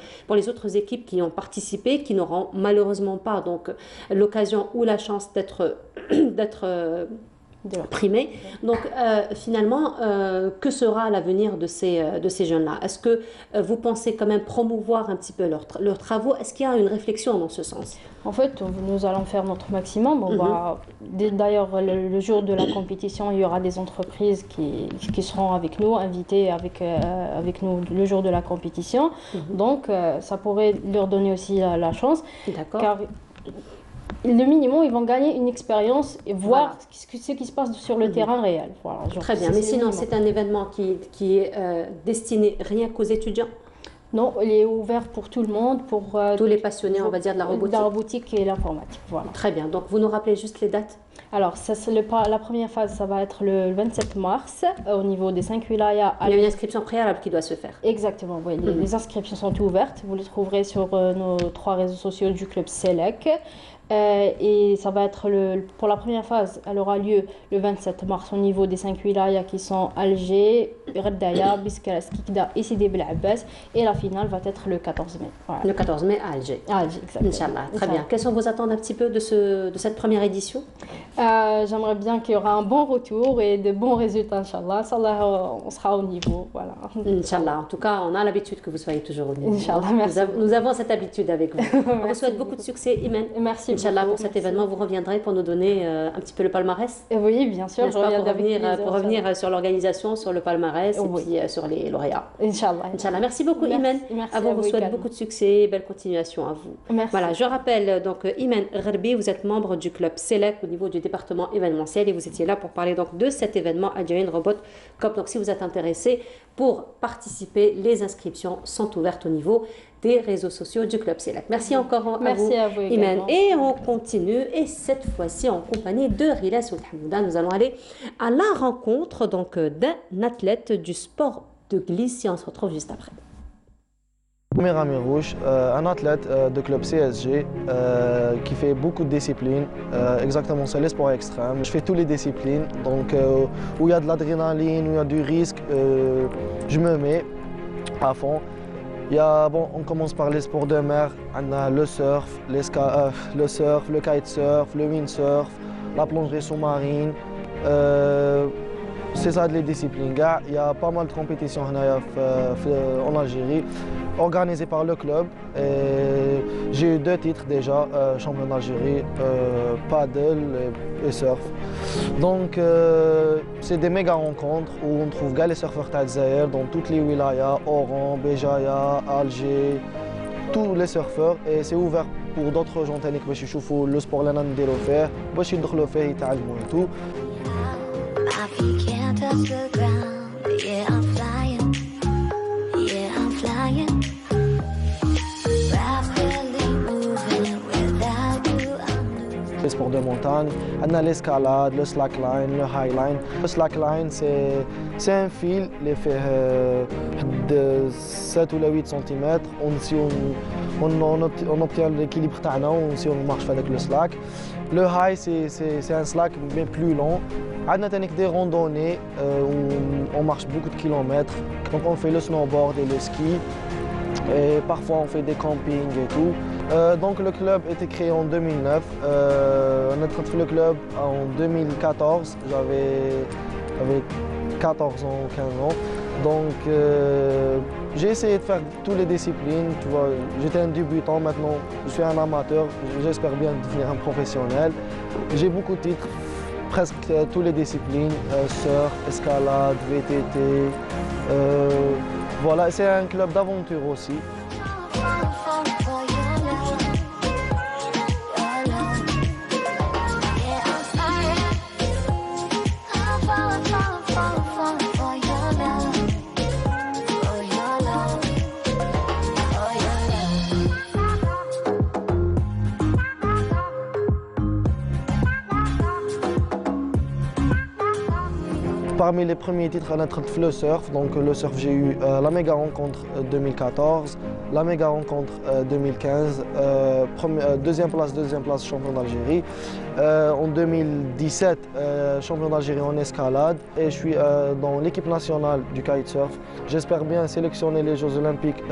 équipes qui ont participé, qui n'auront malheureusement pas donc l'occasion ou la chance d'être primés. Donc finalement, que sera l'avenir de ces jeunes-là? Est-ce que vous pensez quand même promouvoir un petit peu leurs travaux? Est-ce qu'il y a une réflexion dans ce sens? En fait, nous allons faire notre maximum. D'ailleurs, le jour de la compétition, il y aura des entreprises qui seront avec nous, invitées avec nous le jour de la compétition. Donc, ça pourrait leur donner aussi la chance. D'accord. Car le minimum, ils vont gagner une expérience et voir ce qui se passe sur le terrain réel. Voilà, très bien, mais sinon, c'est un événement qui est destiné rien qu'aux étudiants? Non, il est ouvert pour tout le monde, pour tous les passionnés, on va dire, de la robotique. De la robotique et l'informatique, voilà. Très bien, donc vous nous rappelez juste les dates? Alors, la première phase, ça va être le 27 mars au niveau des 5 wilayas. Il y a une inscription préalable qui doit se faire. Exactement, oui. Les inscriptions sont ouvertes. Vous les trouverez sur nos 3 réseaux sociaux du club SELEC. Et ça va être pour la première phase, elle aura lieu le 27 mars au niveau des 5 wilayas qui sont Alger, Redaya, Biskra, Skikda et Sidi Bel Abbas. Et la finale va être le 14 mai. Voilà. Le 14 mai à Alger. À Alger, exactement. Inch'Allah, très bien. Quelles sont vos attentes un petit peu de cette première édition? J'aimerais bien qu'il y aura un bon retour et de bons résultats, Inch'Allah. Inch'Allah, on sera au niveau. Voilà. Inch'Allah, en tout cas, on a l'habitude que vous soyez toujours au niveau. Inch'Allah, merci. Nous avons cette habitude avec vous. On vous souhaite beaucoup de succès, Imen. Merci. Inch'Allah, pour cet événement, vous reviendrez pour nous donner un petit peu le palmarès. Oui, bien sûr. Je reviens pour revenir sur l'organisation, sur le palmarès et puis sur les lauréats. Inch'Allah. Inch'Allah. Merci beaucoup, Imen. Merci à vous, vous souhaite beaucoup de succès et belle continuation à vous. Merci. Voilà, je rappelle donc Imen Gherbi, vous êtes membre du club SELEC au niveau du département événementiel et vous étiez là pour parler donc de cet événement Algerian Robot Cup. Donc si vous êtes intéressé pour participer, les inscriptions sont ouvertes au niveau des réseaux sociaux du club SELEC. Merci encore à vous, Imen. Et on continue, et cette fois-ci en compagnie de Rilas Ouhamouda. Nous allons aller à la rencontre donc d'un athlète du sport de glisse et on se retrouve juste après. Rami Rouge, un athlète de club CSG qui fait beaucoup de disciplines. Exactement, c'est les sports extrêmes. Je fais toutes les disciplines, donc où il y a de l'adrénaline, où il y a du risque, je me mets à fond. On commence par les sports de mer, on a le surf, le kitesurf, le windsurf, la plongerie sous-marine. C'est ça les disciplines. Il y a pas mal de compétitions en Algérie, organisées par le club. J'ai eu 2 titres déjà, champion d'Algérie, paddle et surf. Donc c'est des méga rencontres où on trouve les surfeurs d'Algérie dans toutes les wilayas, Oran, Béjaïa, Alger, tous les surfeurs. Et c'est ouvert pour d'autres gens qui veulent voir le sport اللي نديرو فيه باش يدخلوا فيه يتعلموا et tout. Touch the ground, yeah I'm flying, yeah I'm flying. Rapidly moving without you I'm losing. Les sports de montagne, on a l'escalade, le slackline, le highline. Le slackline c'est un fil qui fait de 7 ou 8 cm. On obtient l'équilibre تاعنا on marche avec le slack. Le high c'est un slack mais plus long. On a des randonnées où on marche beaucoup de kilomètres. Donc on fait le snowboard et le ski. Et parfois on fait des campings et tout. Donc le club a été créé en 2009. On a fait le club en 2014. J'avais 14 ans, 15 ans. Donc j'ai essayé de faire toutes les disciplines. Tu vois, j'étais un débutant, maintenant je suis un amateur. J'espère bien devenir un professionnel. J'ai beaucoup de titres. Presque toutes les disciplines, surf, escalade, VTT. Voilà, c'est un club d'aventure aussi. Parmi les premiers titres, on a le surf. Donc le surf, j'ai eu la méga rencontre 2014, la méga rencontre 2015, deuxième place champion d'Algérie. En 2017, champion d'Algérie en escalade et je suis dans l'équipe nationale du kitesurf. J'espère bien sélectionner les Jeux Olympiques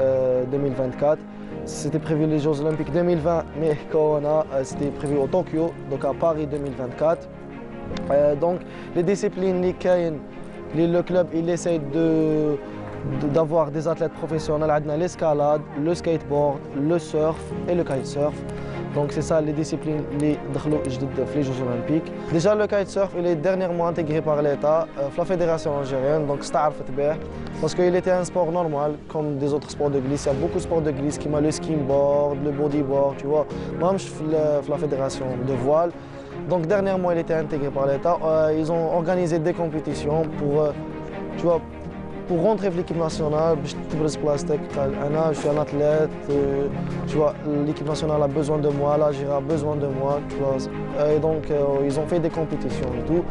2024. C'était prévu les Jeux Olympiques 2020, mais Corona, c'était prévu au Tokyo, donc à Paris 2024. Donc les disciplines le club il essaye d'avoir des athlètes professionnels. On a l'escalade, le skateboard, le surf et le kitesurf. Donc c'est ça les disciplines qui sont les Jeux Olympiques. Déjà le kitesurf il est dernièrement intégré par l'État la fédération algérienne, donc c'est parce qu'il était un sport normal comme des autres sports de glisse. Il y a beaucoup de sports de glisse comme le skimboard, le bodyboard, tu vois. Même la fédération de voile. Donc dernièrement il était intégré par l'État. Ils ont organisé des compétitions pour, tu vois, pour rentrer dans l'équipe nationale. Je suis un athlète, tu vois, l'équipe nationale a besoin de moi, l'Algérie a besoin de moi, tu vois. Et donc ils ont fait des compétitions et tout.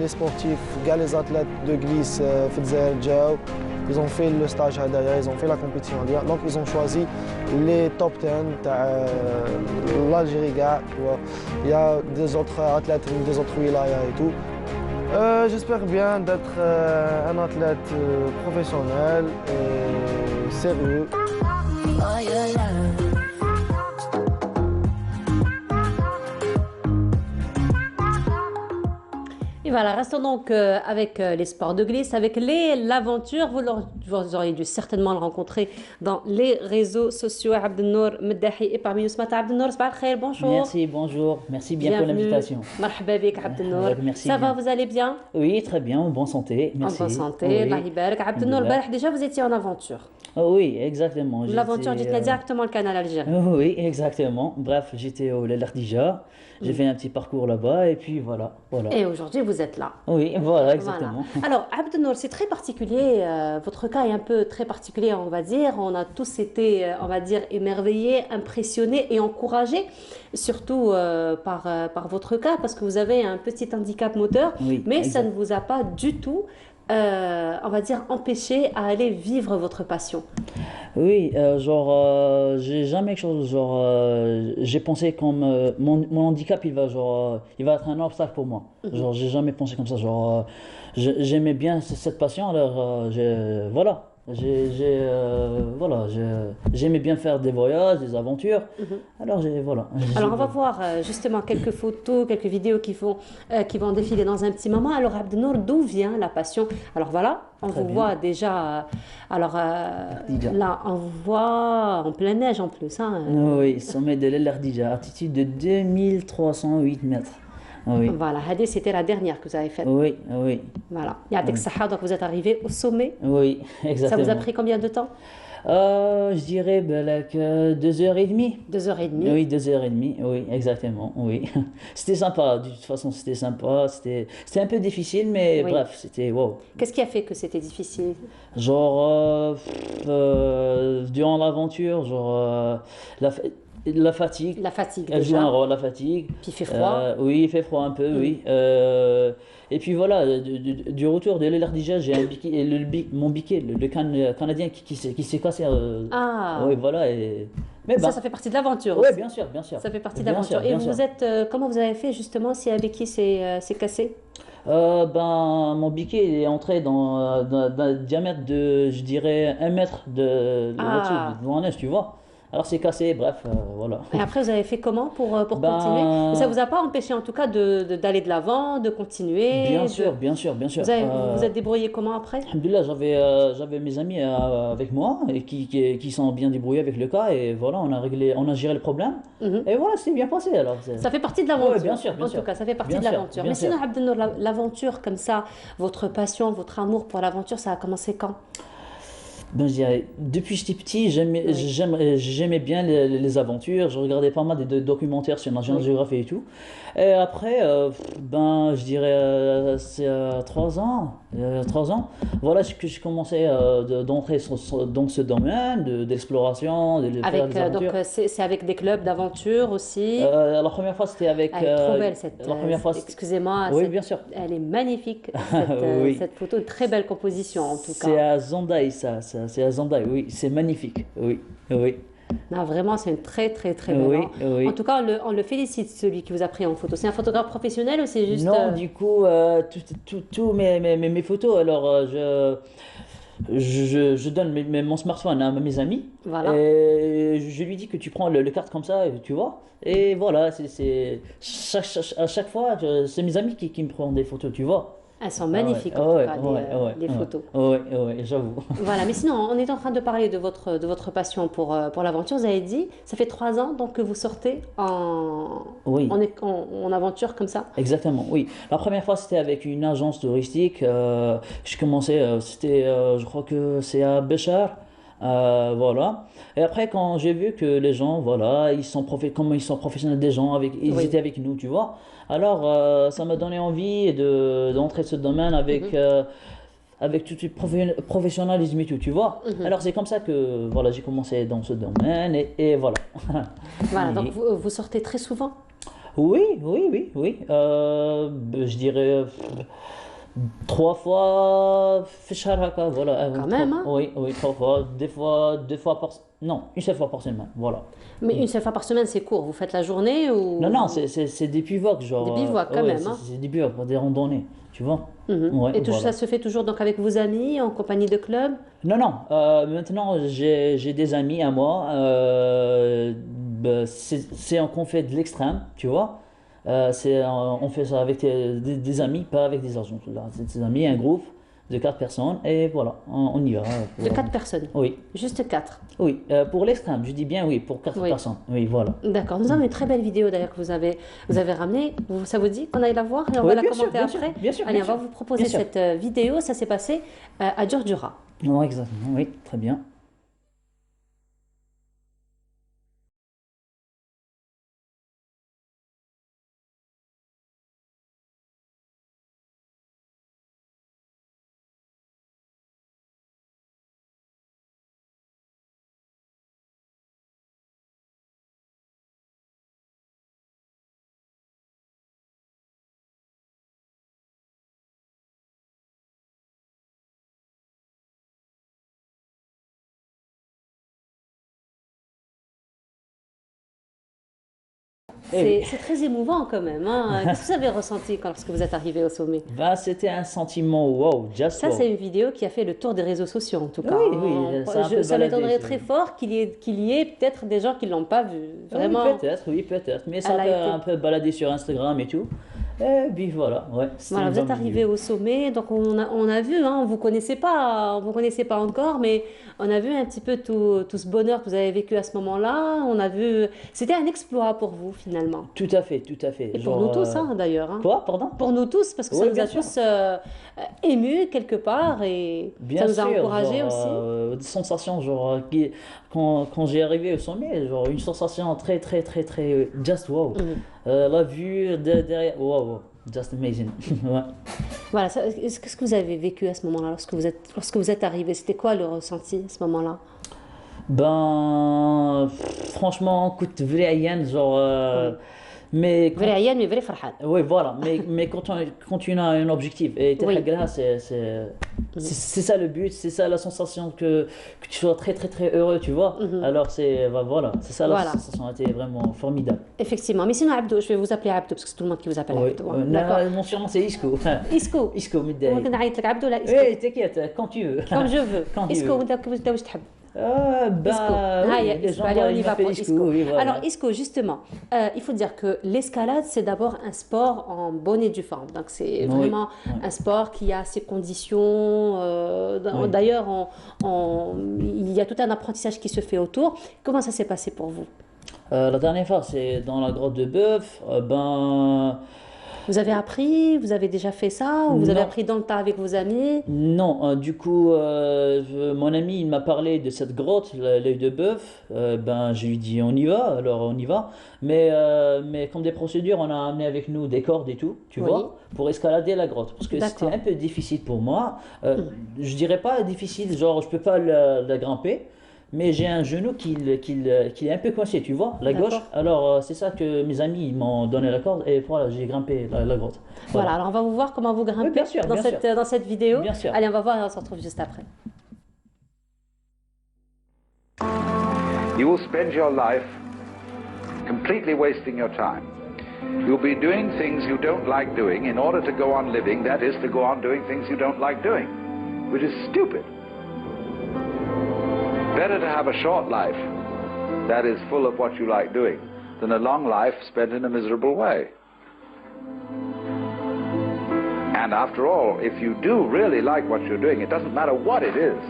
Les sportifs, les athlètes de glisse, ils ont fait le stage à Hadaya, ils ont fait la compétition. Donc ils ont choisi les top 10 de l'Algérie. Il y a des autres athlètes des autres wilayas et tout. J'espère bien d'être un athlète professionnel et sérieux. For your love. Et voilà, restons donc avec les sports de glisse, avec l'aventure. Vous auriez dû certainement le rencontrer dans les réseaux sociaux. Abdelnour Meddahi est parmi nous ce matin. Abdelnour, sabah al khair, bonjour. Merci, bonjour. Merci bien pour l'invitation. Marhaba bik, Abdelnour. Merci Ça bien. va, vous allez bien? Oui, très bien, en bonne santé. Merci. En bonne santé, Oui. Allah yibarak. Abdelnour, Alhamdulillah. déjà vous étiez en aventure. Oh oui, exactement. L'aventure, J'étais, dites-la directement le canal algérien. Oui, exactement. Bref, j'étais au Lardija. J'ai fait un petit parcours là-bas et puis voilà. Et aujourd'hui, vous êtes là. Oui, voilà, exactement. Voilà. Alors, Abdelnour, c'est très particulier. Votre cas est un peu très particulier, on va dire. On a tous été, on va dire, émerveillés, impressionnés et encouragés, surtout par votre cas, parce que vous avez un petit handicap moteur, Oui, mais ça exact. ne vous a pas du tout, on va dire, empêché à aller vivre votre passion. Oui, j'ai jamais quelque chose, j'ai pensé comme mon handicap, il va être un obstacle pour moi. Genre, j'ai jamais pensé comme ça. J'aimais bien cette passion, alors voilà. J'aimais bien faire des voyages, des aventures. Alors, voilà. Alors, on va voir justement quelques photos, quelques vidéos qui vont défiler dans un petit moment. Alors, Abdelnour, d'où vient la passion? Alors voilà, on Très vous bien. voit déjà. Alors Déjà. là, on vous voit en pleine neige en plus. Hein. Oui, sommet de l'Lardija, altitude de 2308 mètres. Oui, Voilà, Hadi, c'était la dernière que vous avez faite. oui, oui, Voilà. Yatek Saha, donc vous êtes arrivé au sommet. oui, Ça exactement. vous a pris combien de temps? Je dirais 2h30. 2h30. Oui, 2h30, oui, exactement, oui. C'était sympa, de toute façon, c'était sympa, c'était un peu difficile, mais Oui. bref, c'était wow. Qu'est-ce qui a fait que c'était difficile? Durant l'aventure, la fatigue, La fatigue elle joue déjà. un rôle, la fatigue. Puis il fait froid. Oui, il fait froid un peu, oui. Et puis voilà, du retour de l'Lardija, j'ai un biquet, mon biquet, le canadien qui s'est cassé. Ah, Oui, voilà. Mais ça, ça fait partie de l'aventure oui, aussi. bien sûr, bien sûr. Ça fait partie de Bien l'aventure. sûr, Et bien vous sûr. êtes, comment vous avez fait justement si avec qui s'est cassé? Mon biquet il est entré dans un diamètre de, je dirais, 1 mètre Ah. de la neige, tu vois. Alors c'est cassé, bref, voilà. Et après, vous avez fait comment pour Ben- continuer? Ça vous a pas empêché en tout cas d'aller de l'avant, de continuer? Bien de- sûr, bien sûr, bien sûr. Vous êtes débrouillé comment après? Alhamdoulilah, j'avais mes amis avec moi et qui sont bien débrouillés avec le cas et voilà, on a géré le problème Mhm. et voilà, c'est bien passé alors. Ça fait partie de l'aventure. Ouais, bien sûr, bien en sûr. tout cas, ça fait partie Bien de sûr, l'aventure. bien Mais sinon, sûr. Abdelnour, l'aventure comme ça, votre passion, votre amour pour l'aventure, ça a commencé quand? Ben, je dirais, depuis que j'étais petit, j'aimais bien les aventures. Je regardais pas mal de documentaires sur National Oui. Geographic et tout. Et après, je dirais, c'est 3 ans. 3 ans. Voilà que j'ai commencé d'entrer dans ce domaine d'exploration, de faire Avec, des aventures. donc, c'est avec des clubs d'aventure aussi. La première fois, c'était avec. Elle est trop belle cette. La première fois, excusez-moi. oui, cette- bien sûr. Elle est magnifique Oui. cette photo, une très belle composition en tout C'est cas. à Zandaï, c'est à Zandaï, oui, c'est magnifique, oui, oui, Non, vraiment, c'est une très très très belle. oui, hein. oui. En tout cas, on le félicite celui qui vous a pris en photo. C'est un photographe professionnel ou c'est juste Non, du coup, tous mes photos, alors je donne mon smartphone à mes amis. Voilà. Et je lui dis que tu prends le carte comme ça, tu vois. Et voilà, à chaque fois, c'est mes amis qui me prennent des photos, tu vois. Elles sont magnifiques Ah en ouais, tout cas, ouais, les photos. Ouais, j'avoue. Voilà, mais sinon, on est en train de parler de votre passion pour l'aventure. Vous avez dit, ça fait 3 ans donc que vous sortez Oui. en aventure comme ça. Exactement, oui. La première fois, c'était avec une agence touristique. Je commençais, je crois que c'est à Béchar. Voilà. Et après, quand j'ai vu que les gens, voilà, comment ils sont professionnels des gens, ils Oui. étaient avec nous, tu vois. Alors, ça m'a donné envie d'entrer dans ce domaine avec tout le professionnalisme et tout, tu vois. Alors, c'est comme ça que, voilà, j'ai commencé dans ce domaine et voilà. Voilà, donc Et- vous sortez très souvent. Oui. Je dirais 3 fois في الشهر هكا, voilà. Quand même, hein. Oui, 3 fois, deux fois non, une seule fois par semaine, voilà. Mais une seule fois par semaine, c'est court. Vous faites la journée ou... Non, c'est des bivouacs, genre. Des bivouacs, quand ouais, même, hein. C'est des bivouacs, des randonnées, tu vois. Mhm. Ouais, Et tout voilà. ça se fait toujours donc avec vos amis, en compagnie de club. Non, maintenant j'ai des amis à moi, c'est qu'on fait de l'extrême, tu vois. On fait ça avec des amis, pas avec des agents. Là. C'est des amis, un groupe de 4 personnes, et voilà, on y va. De 4 personnes. Oui, Juste 4. oui, pour l'extrême, je dis bien oui, pour 4 Oui. personnes, oui, voilà. D'accord. Nous avons une très belle vidéo d'ailleurs que vous avez ramenée. Ça vous dit qu'on aille la voir et on Oui, va la bien sûr, commenter bien sûr, après? bien sûr, Allez, bien on va sûr. vous proposer Bien sûr. cette vidéo. Ça s'est passé à Djurdjura. Non, exactement, oui, très bien. Eh C'est très émouvant quand même, hein. Qu'est-ce que vous avez ressenti lorsque vous êtes arrivé au sommet? Bah, c'était un sentiment wow, just Ça, wow. c'est une vidéo qui a fait le tour des réseaux sociaux, en tout cas. Oui, ça a un peu Ça baladé, m'étonnerait c'est- très fort qu'il y ait peut-être des gens qui ne l'ont pas vu. Vraiment. Oui, peut-être, mais ça Elle a a été- un peu baladé sur Instagram et tout. Et puis voilà, ouais. c'était Voilà, une vous êtes bonne arrivé vidéo. au sommet, donc on a vu, hein, on vous connaissait pas encore, mais on a vu un petit peu tout ce bonheur que vous avez vécu à ce moment-là. On a vu, c'était un exploit pour vous finalement. Tout à fait, tout à fait. Et pour Genre, nous tous, hein, d'ailleurs. Hein. Quoi, pardon? Pour nous tous, parce que ça Oui, nous bien a sûr. tous émus quelque part et Bien ça nous sûr, a encouragés genre, aussi. des sensations, genre, quand j'ai arrivé au sommet, genre, une sensation très, très, très, très, just wow. La vue derrière, wow, just amazing. Ouais. Voilà, qu'est-ce que vous avez vécu à ce moment-là, lorsque vous êtes arrivé? C'était quoi le ressenti à ce moment-là? Ben, franchement, كنت very عيان, genre, mais Vrai عيان, mais vrai فرحان. oui, voilà, mais quand tu as un objectif et tu Oui. c'est ça le but, c'est ça la sensation que tu sois très très très heureux, tu vois. Alors voilà, c'est ça la Voilà. sensation, a été vraiment formidable. Effectivement. Mais sinon, Abdou, je vais vous appeler Abdou parce que c'est tout le monde qui vous appelle Oui, Abdou. Hein. D'accord. mon surnom c'est Isco. Isco. Isco, ممكن midday. نعيط لك عبدو ولا إسكو؟ Oui, t'inquiète, quand tu veux. Comme je veux. Quand tu Isco, veux. وانت واش تحب؟ Ben, Isco. oui, Ah, les Isco. gens Allez, on y ils va m'appellent pour Isco, Isco. oui, voilà. Alors, Isco, justement, il faut dire que l'escalade, c'est d'abord un sport en bonne et due forme. Donc, c'est Oui, vraiment oui. un sport qui a ses conditions. Oui. D'ailleurs, il y a tout un apprentissage qui se fait autour. Comment ça s'est passé pour vous? La dernière fois, c'est dans la grotte de Bœuf. Ben, Vous avez appris? Vous avez déjà fait ça? Ou vous avez Non. appris dans le tas avec vos amis? non, du coup, mon ami il m'a parlé de cette grotte, l'œil de bœuf. Ben, je lui dis on y va, alors on y va. Mais comme des procédures, on a amené avec nous des cordes et tout, tu Oui. vois, pour escalader la grotte. Parce que c'était D'accord. un peu difficile pour moi. Je dirais pas difficile, genre je peux pas la grimper. Mais j'ai un genou qui est un peu coincé, tu vois, la gauche. D'accord. Alors, c'est ça que mes amis ils m'ont donné la corde et voilà, j'ai grimpé la grotte. Voilà, alors on va vous voir comment vous grimpez bien sûr, bien sûr. dans cette vidéo. Bien sûr. Allez, on va voir et on se retrouve juste après. You will spend your life completely wasting your time. You'll be doing things you don't like doing in order to go on living, that is, to go on doing things you don't like doing, which is stupid. better to have a short life that is full of what you like doing than a long life spent in a miserable way. And after all, if you do really like what you're doing, it doesn't matter what it is.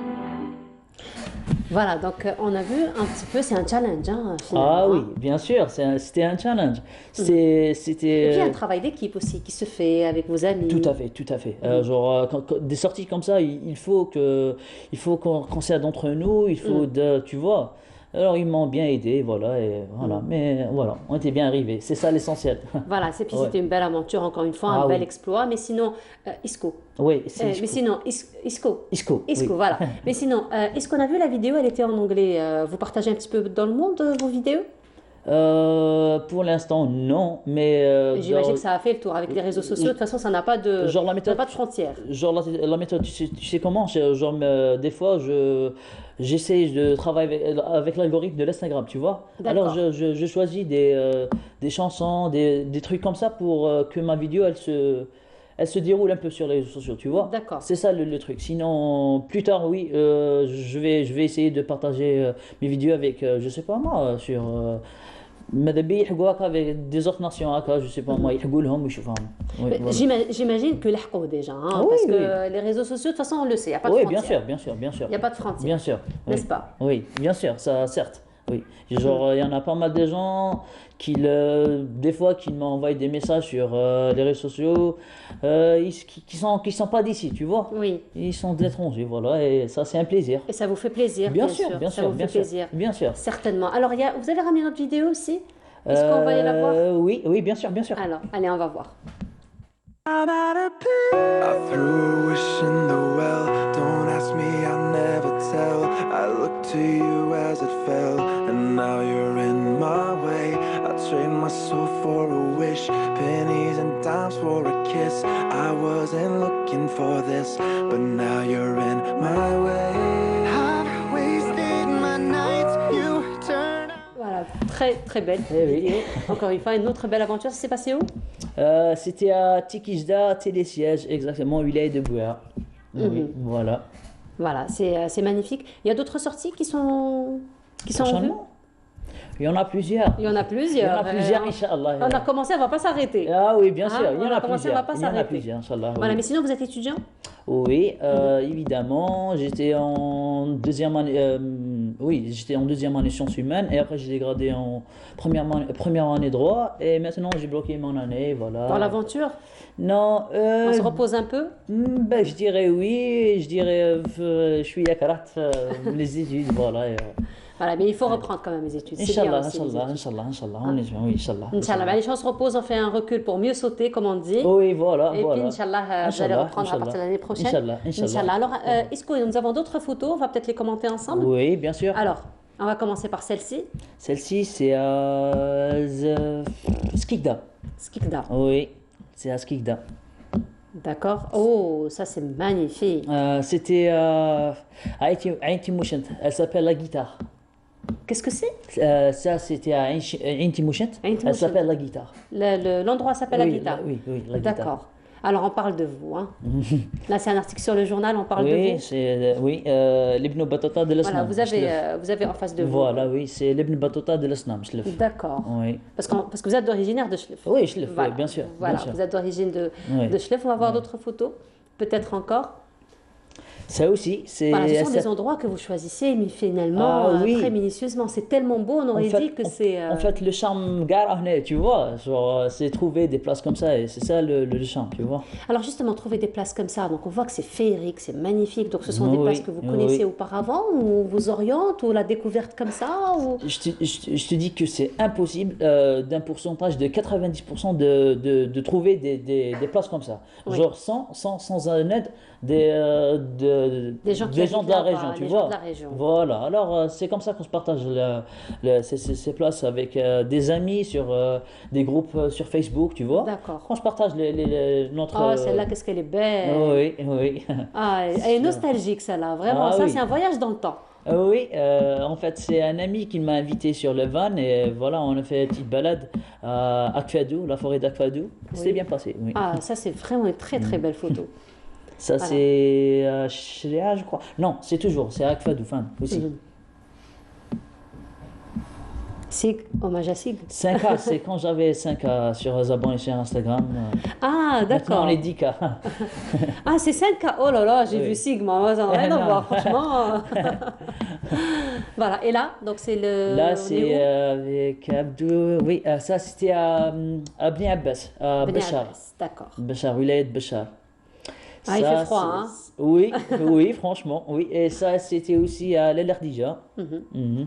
Voilà, donc on a vu un petit peu, c'est un challenge. Hein, Ah finalement, oui, hein. bien sûr, c'était un challenge. Et puis il y a un C'était travail d'équipe aussi qui se fait avec vos amis. tout à fait, tout à fait. Genre, des sorties comme ça, il faut qu'on s'aide entre nous, il faut tu vois. Alors ils m'ont bien aidé, voilà, et voilà. Mais voilà, on était bien arrivés. C'est ça l'essentiel. Voilà, c'est puis Ouais. c'était une belle aventure, encore une fois, un Ah bel oui. exploit. Mais sinon, Isco. Oui, Mais c'est sinon, Isco. Isco. Isco, oui. voilà. Mais sinon, est-ce qu'on a vu la vidéo? Elle était en anglais. Vous partagez un petit peu dans le monde vos vidéos? Pour l'instant, non, mais J'imagine que ça a fait le tour avec les réseaux sociaux. De toute façon, ça n'a pas de, genre la ça n'a méthode, pas de frontières. genre la méthode, tu sais comment? Genre, des fois, j'essaie de travailler avec l'algorithme de l'Instagram, tu vois. Alors, D'accord. je choisis des chansons, des trucs comme ça pour que ma vidéo, elle se déroule un peu sur les réseaux sociaux, tu vois. D'accord. C'est ça le truc. Sinon, plus tard, oui, je vais essayer de partager mes vidéos avec, je sais pas moi, sur. ماذا بيا يحقوا هكا avec des autres nations هكا je sais pas moi يحقوا لهم ويشوفوهم. Oui, Mais voilà. j'imagine que l'Arco déjà, hein, Ah oui, parce que oui. les réseaux sociaux, de toute façon, on le sait, il n'y a pas de Oui, frontières. bien sûr, bien sûr, bien sûr. Il n'y a pas de frontières. Bien sûr. N'est-ce Oui. pas? Oui, bien sûr, ça, certes. Oui. Genre, il y en a pas mal de gens des fois, qui m'envoient des messages sur les réseaux sociaux, qui sont pas d'ici, tu vois. Oui. Ils sont de l'étranger, voilà, et ça, c'est un plaisir. Et ça vous fait plaisir, Bien bien sûr, sûr. bien Ça sûr, vous bien fait sûr. plaisir. Bien sûr. Certainement. Alors, vous avez ramené notre vidéo aussi? Est-ce qu'on va aller la voir? Oui, oui, bien sûr, bien sûr. Alors, allez, on va voir. I threw a wish in the well. Don't ask me, I'll never tell. I looked to you as it fell, and now you're in my way. I trade my soul for a wish, pennies and dimes for a kiss. I wasn't looking for this, but now you're in my way. I've wasted my nights, you turn. Voilà, très très belle Eh oui. vidéo. Encore une fois, une autre belle aventure. Ça s'est passé où? C'était à Tikijda, télésiège, exactement, Wilaya de Bouya. Oui, voilà. Voilà, c'est magnifique. Il y a d'autres sorties qui sont en vue? Prochainement, il y en a plusieurs. Il y en a plusieurs. Il y en a plusieurs, Inch'Allah. On a commencé, on ne va pas s'arrêter. Ah oui, bien Hein, sûr, il y on en a a commencé, on plusieurs. va pas Il y en a s'arrêter. plusieurs, Inch'Allah. Voilà, Oui, mais sinon, vous êtes étudiant? oui évidemment, j'étais en deuxième année, oui, j'étais en deuxième année sciences humaines, et après j'ai dégradé en première année droit, et maintenant j'ai bloqué mon année, voilà. Dans l'aventure? Non, On se repose un peu? ben, je dirais oui, je dirais, je suis à Karat, les études, voilà. Voilà, mais il faut reprendre quand même les études. C'est bien Inch'Allah, aussi, les Inch'Allah, études. Inch'Allah, on est bien, oui, Inch'Allah. Inch'Allah, bah, les gens se reposent, on fait un recul pour mieux sauter, comme on dit. Oui, voilà, Et voilà. puis, Inch'Allah, vous allez Inch'Allah, reprendre à partir de l'année prochaine. Inch'Allah, Inch'Allah. Alors, Isco, nous avons d'autres photos, on va peut-être les commenter ensemble. Oui, bien sûr. Alors, on va commencer par celle-ci. Celle-ci, c'est à Skikda. Skikda. Oui, c'est à Skikda. D'accord. Oh, ça c'est magnifique. C'était à Aïn Mouchent. Elle s'appelle La Guitare. Qu'est-ce que c'est? Ça, c'était à Aïn Mouchent. Aïn Elle Mouchent. s'appelle La Guitare. L'endroit s'appelle La Oui, Guitare. oui, La Guitare. D'accord. Alors, on parle de vous. Hein. Là, c'est un article sur le journal, on parle de Oui, vous. c'est l'Ibn Battuta de Voilà, l'Asnam. vous avez en face de vous. Voilà, oui, c'est l'Ibn Battuta de l'Asnam, Chlef. D'accord. Oui. Parce que vous êtes originaire de Chlef. Oui, Chlef, Voilà. oui, bien sûr. Voilà, bien sûr. vous êtes d'origine Oui. de Chlef. On va voir d'autres photos, peut-être encore. Ça aussi, c'est... Voilà, ce sont ça- des endroits que vous choisissez, mais finalement, Ah, oui. très minutieusement. C'est tellement beau, on aurait dit que c'est... En fait, le charme gare, tu vois, genre, c'est trouver des places comme ça, et c'est ça le charme, tu vois. Alors justement, trouver des places comme ça, donc on voit que c'est féerique, c'est magnifique. Donc ce sont des Oui, places que vous oui. connaissez auparavant, ou vous oriente, ou la découverte comme ça, ou... Je te dis que c'est impossible d'un pourcentage de 90% de trouver des places comme ça. Oui. Genre sans un aide des gens qui habitent de la là-bas, région, tu des vois. gens de la région. Voilà, alors c'est comme ça qu'on se partage ces places avec des amis sur des groupes sur Facebook, tu vois. D'accord. On se partage notre... Oh, celle-là, qu'est-ce qu'elle est belle. Oui, oui. Ah, elle est nostalgique, celle-là. Vraiment, Ah, ça, oui. c'est un voyage dans le temps. Oui, en fait, c'est un ami qui m'a invité sur le van et voilà, on a fait une petite balade à Akfadou, la forêt d'Akfadou. C'était Oui. bien passé, oui. Ah, ça, c'est vraiment une très, très belle photo. Ça, voilà. c'est à Shria, je crois. Non, c'est à Akfadou, fan, aussi. Mhm. Sig, hommage à Sig. 5K, c'est quand j'avais 5K sur Zabon et sur Instagram. Ah, Maintenant, d'accord. on est 10K. Ah, c'est 5K. Oh là là, j'ai Oui. vu Sigma, ça n'a rien à Non. voir, franchement. Voilà, et là, donc c'est le. Là, on est c'est où avec Abdou. Oui, ça c'était à Bni Abbas, à Beni Béchar. Abbas, d'accord. Béchar, Wilayat Béchar. Ah, il Ça, fait froid, hein. Oui, oui, franchement, oui. Et ça, c'était aussi à l'Elardija. Mhm.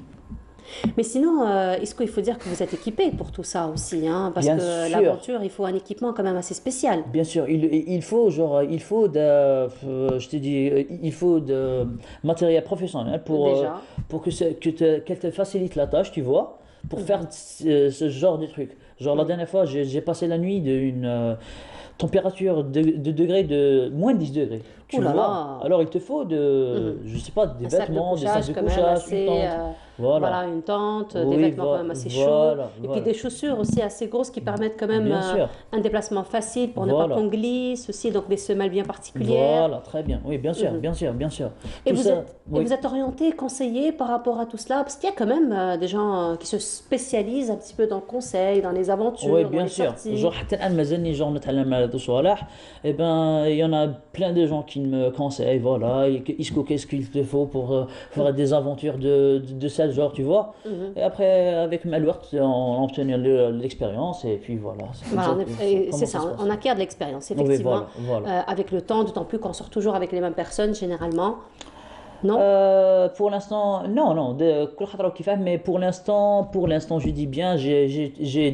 Mais sinon, est-ce qu'il faut dire que vous êtes équipé pour tout ça aussi, hein, parce Bien que sûr. l'aventure, il faut un équipement quand même assez spécial. Bien sûr, il faut je te dis, il faut de matériel professionnel Déjà. pour qu'elle te facilite la tâche, tu vois, pour Mhm. faire ce genre de truc. Genre la dernière fois, j'ai passé la nuit d'une température de degrés de moins de 10 degrés. Tu Ouh là vois. là. Alors il te faut je sais pas, des Un sac de vêtements, des couchage sacs de quand même couchage, assez, une tente. voilà, une tente, des Oui, vêtements quand même assez chauds, voilà, et voilà. puis des chaussures aussi assez grosses qui permettent quand même Bien sûr. un déplacement facile pour ne Voilà. pas qu'on glisse aussi, donc des semelles bien particulières. Voilà, très bien. Oui, bien sûr, Mhm. bien sûr, bien sûr. Et Tout vous, ça, êtes, et oui. vous êtes orienté, conseillé par rapport à tout cela, parce qu'il y a quand même des gens qui se spécialisent un petit peu dans le conseil, dans les aventures, Oui, dans bien les sûr. sorties. Genre, حتى الآن مازالني genre نتعلم على هاد الصوالح. Eh ben, il y en a plein de gens qui me conseillent, voilà, Isco, qu'est-ce qu'il te faut pour faire des aventures de ce genre, tu vois. Mhm. Et après, avec Malwart, on obtient l'expérience, et puis voilà. C'est comme Voilà, ça et comment c'est ça ça, se passe. on acquiert de l'expérience, Oui, effectivement, voilà. avec le temps, d'autant plus qu'on sort toujours avec les mêmes personnes généralement. Non Pour l'instant, non, كل خطرة وكيفاه, mais pour l'instant, je dis bien, j'ai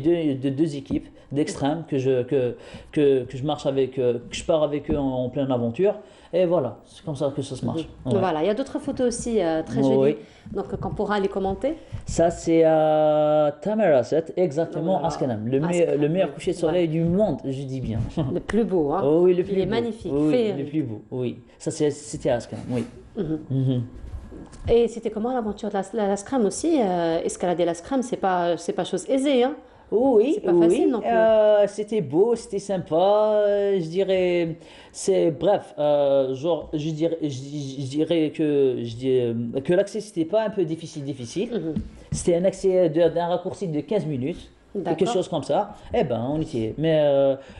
deux équipes d'extrêmes que je marche avec, que je pars avec eux en pleine aventure, et voilà, c'est comme ça que ça se marche. Ouais. Voilà, il y a d'autres photos aussi très Oui. jolies, donc qu'on pourra les commenter. Ça, c'est à Tamerasset, exactement, Voilà. à Scanam, Scanam, le meilleur oui. coucher de soleil du monde, je dis bien. Le plus beau, hein. Oh oui, le plus Il est beau. magnifique, Oui, féerique. le plus beau, oui. Ça, c'était à Scanam, oui. Mhm. Mhm. Et c'était comment l'aventure de la scrum aussi escalader la scrum, c'est pas chose aisée, hein. Oui, C'est pas facile non plus. C'était beau, c'était sympa, je dirais, bref, genre, je dirais que l'accès, c'était pas un peu difficile, Mhm. c'était un accès d'un raccourci de 15 minutes, quelque D'accord. chose comme ça, eh ben, on y était. Mais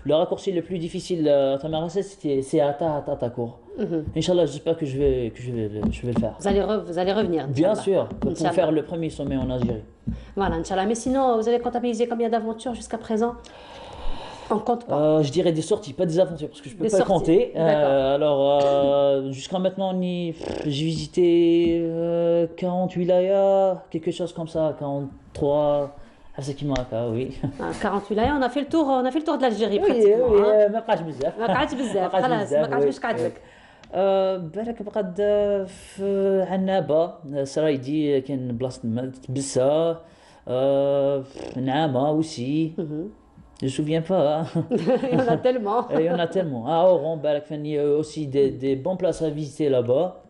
le raccourci le plus difficile à Tamarasset, c'est à Tatacour. Mhm. Inch'Allah, j'espère que je vais le faire. Vous allez revenir, Bien Inch'Allah. sûr, pour Inch'Allah. faire le premier sommet en Algérie. Voilà, Inch'Allah. Mais sinon, vous avez comptabilisé combien d'aventures jusqu'à présent? On compte pas. Je dirais des sorties, pas des aventures, parce que je peux Des pas sorties, compter. d'accord. Alors, jusqu'à maintenant, j'ai visité 48 layas, quelque chose comme ça, 43. Hafsa oui. 48 là, on a fait le tour de l'Algérie Oui, pratiquement. oui, hein. ما بقاش بزاف. ما قعدتش بزاف، خلاص ما قعدتش واش قعد لك. بالك بقى في عنابة سرايدي كاين بلاصة تبسة نعامة aussi. Je me souviens pas. Hein. Il y en a tellement. Il y en a tellement. À Oran, il y a aussi des bonnes places à visiter là-bas.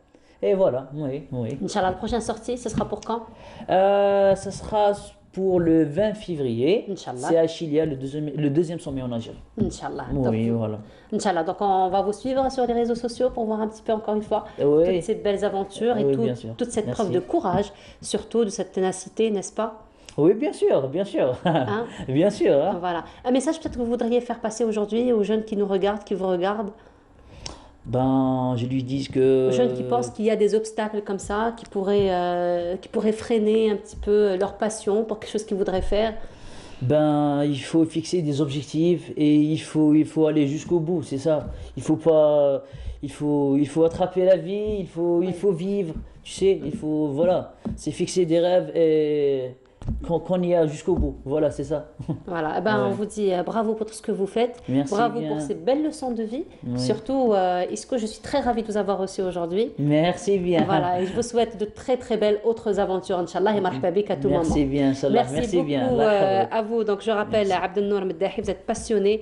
Et voilà, oui. Inch'Allah, la prochaine sortie, ce sera pour quand? Ça sera pour le 20 février. Inch'Allah. C'est à Chilia, le deuxième sommet en Algérie. Inch'Allah. Oui, Donc, voilà. Inch'Allah. Donc, on va vous suivre sur les réseaux sociaux pour voir un petit peu, encore une fois, Oui. toutes ces belles aventures et Oui, bien sûr. toute cette Merci. preuve de courage, surtout de cette ténacité, n'est-ce pas? Oui, bien sûr, bien sûr. Hein? Bien sûr. Hein. Voilà. Un message peut-être que vous voudriez faire passer aujourd'hui aux jeunes qui nous regardent, qui vous regardent, Ben, je lui dis que... aux jeunes qui pensent qu'il y a des obstacles comme ça, qui pourraient freiner un petit peu leur passion pour quelque chose qu'ils voudraient faire. Ben, il faut fixer des objectifs et il faut aller jusqu'au bout, c'est ça. Il faut pas... Il faut attraper la vie, il faut vivre, tu sais, voilà. C'est fixer des rêves et qu'on y a jusqu'au bout, voilà, c'est ça. Voilà, eh ben, Ouais. on vous dit bravo pour tout ce que vous faites, Merci bravo bien. pour ces belles leçons de vie. Oui. Surtout, Isco, je suis très ravie de vous avoir reçu aujourd'hui. Merci bien. Voilà, et je vous souhaite de très très belles autres aventures, Inch'Allah, et marhaba bik à tout moment. Merci bien, Inch'Allah. Merci beaucoup bien. Allah yahfazek. à vous. Donc, je rappelle, Abdelnour Meddahi, vous êtes passionné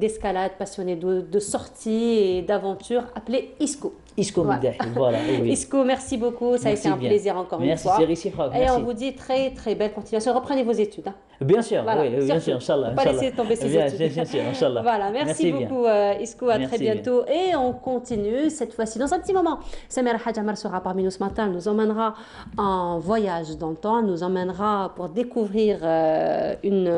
d'escalade, passionné de sorties et d'aventures. Appelez Isco. Isco Voilà. Meddahi, voilà. Oui. Isco, merci beaucoup. Ça a Merci été un bien. plaisir encore Merci, une fois. c'est réciproque, Et merci. on vous dit très très belle continuation. Reprenez vos études. Hein. Bien sûr, Voilà, oui, bien sûr, surtout. Inch'Allah. Faut pas laisser tomber ses Bien, études. bien sûr, Inch'Allah. Voilà, merci bien. beaucoup Iskou, à très Merci bien. bientôt. Et on continue cette fois-ci dans un petit moment. Samira Hadjamar sera parmi nous ce matin, nous emmènera en voyage dans le temps, nous emmènera pour découvrir une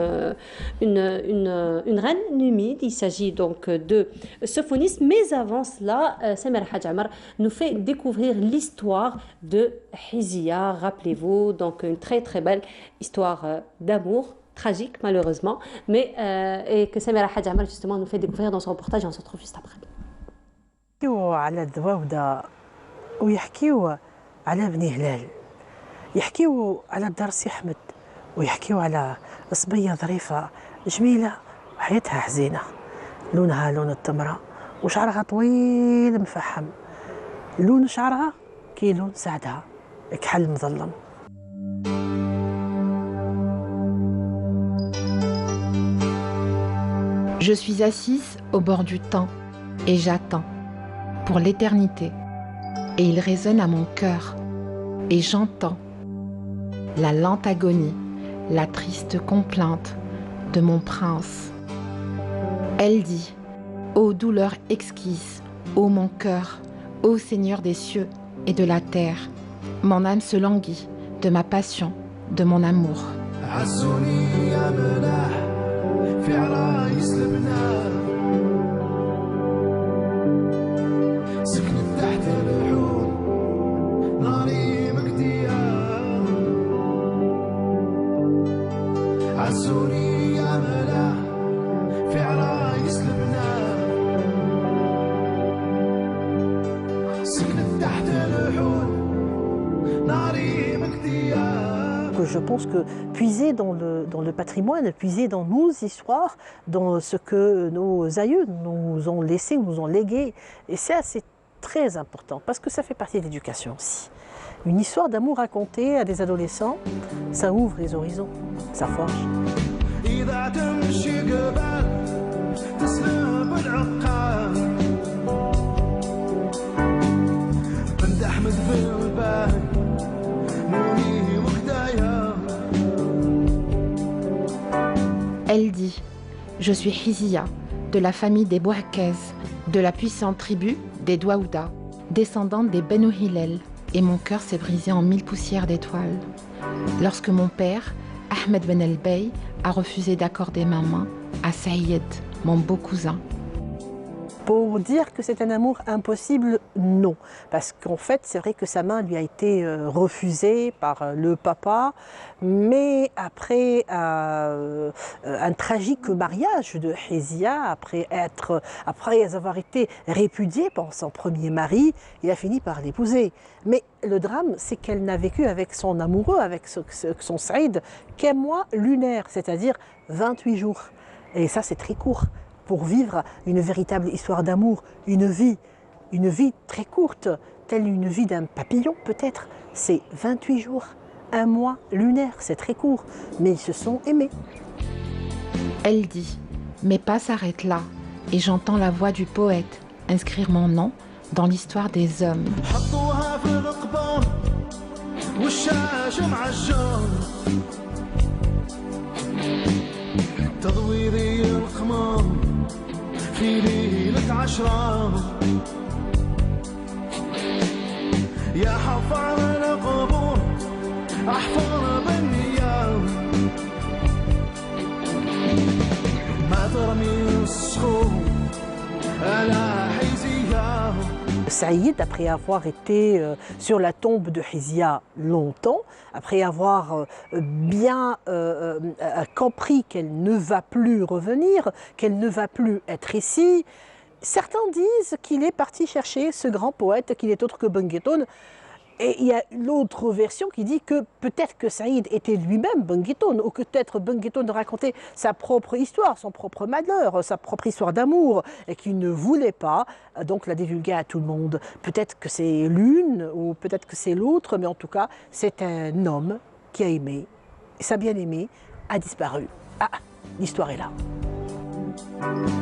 reine numide. Il s'agit donc de Sophonis, mais avant cela, Samira Hadjamar nous fait découvrir l'histoire de Hizia. Rappelez-vous, donc une très très belle histoire d'amour, tragique malheureusement, mais et que Samira Hadjamar justement nous fait découvrir dans son reportage, et on se retrouve juste après. يحكيو على الدواودة ويحكيو على بني هلال، يحكيو على الدرسي أحمد، ويحكيو على صبية ظريفة جميلة وحياتها حزينة، لونها لون التمرة وشعرها طويل مفحم، لون شعرها كي لون سعدها كحل مظلم. Je suis assise au bord du temps et j'attends pour l'éternité. Et il résonne à mon cœur et j'entends la lente agonie, la triste complainte de mon prince. Elle dit: ô douleur exquise, ô mon cœur, ô Seigneur des cieux et de la terre, mon âme se languit de ma passion, de mon amour. في عرايس لبنان سكنت تحت الحوض ناري مكدية عزوني يا ملاح في عرايس لبنان سكنت تحت الحوض ناري مكدية. Je pense que puiser dans le patrimoine, puiser dans nos histoires, dans ce que nos aïeux nous ont laissé, nous ont légué, et ça c'est très important parce que ça fait partie de l'éducation aussi. Une histoire d'amour racontée à des adolescents, ça ouvre les horizons, ça forge. Elle dit: je suis Hizia, de la famille des Bouakez, de la puissante tribu des Douaouda, descendante des Benu Hillel, et mon cœur s'est brisé en 1000 poussières d'étoiles. Lorsque mon père, Ahmed Ben El-Bey, a refusé d'accorder ma main à Saïd, mon beau cousin. Pour dire que c'est un amour impossible, non. Parce qu'en fait, c'est vrai que sa main lui a été refusée par le papa, mais après un tragique mariage de Hizia, après avoir été répudié par son premier mari, il a fini par l'épouser. Mais le drame, c'est qu'elle n'a vécu avec son amoureux, avec son Saïd, qu'un mois lunaire, c'est-à-dire 28 jours. Et ça, c'est très court. Pour vivre une véritable histoire d'amour, une vie très courte, telle une vie d'un papillon peut-être, c'est 28 jours, un mois lunaire, c'est très court, mais ils se sont aimés. Elle dit: mes pas s'arrêtent là, et j'entends la voix du poète inscrire mon nom dans l'histoire des hommes. في ليلة عشرة يا حفر القبور أحفر بالنية ما ترمي الصخور على حيزيها. Saïd, après avoir été sur la tombe de Hizia longtemps, après avoir bien compris qu'elle ne va plus revenir, qu'elle ne va plus être ici, certains disent qu'il est parti chercher ce grand poète qui n'est autre que Benguetoun. Et il y a l'autre version qui dit que peut-être que Saïd était lui-même Benguetoun, ou que peut-être Benguetoun racontait sa propre histoire, son propre malheur, sa propre histoire d'amour, et qu'il ne voulait pas donc la divulguer à tout le monde. Peut-être que c'est l'une, ou peut-être que c'est l'autre, mais en tout cas, c'est un homme qui a aimé, et sa bien-aimée a disparu. Ah, l'histoire est là.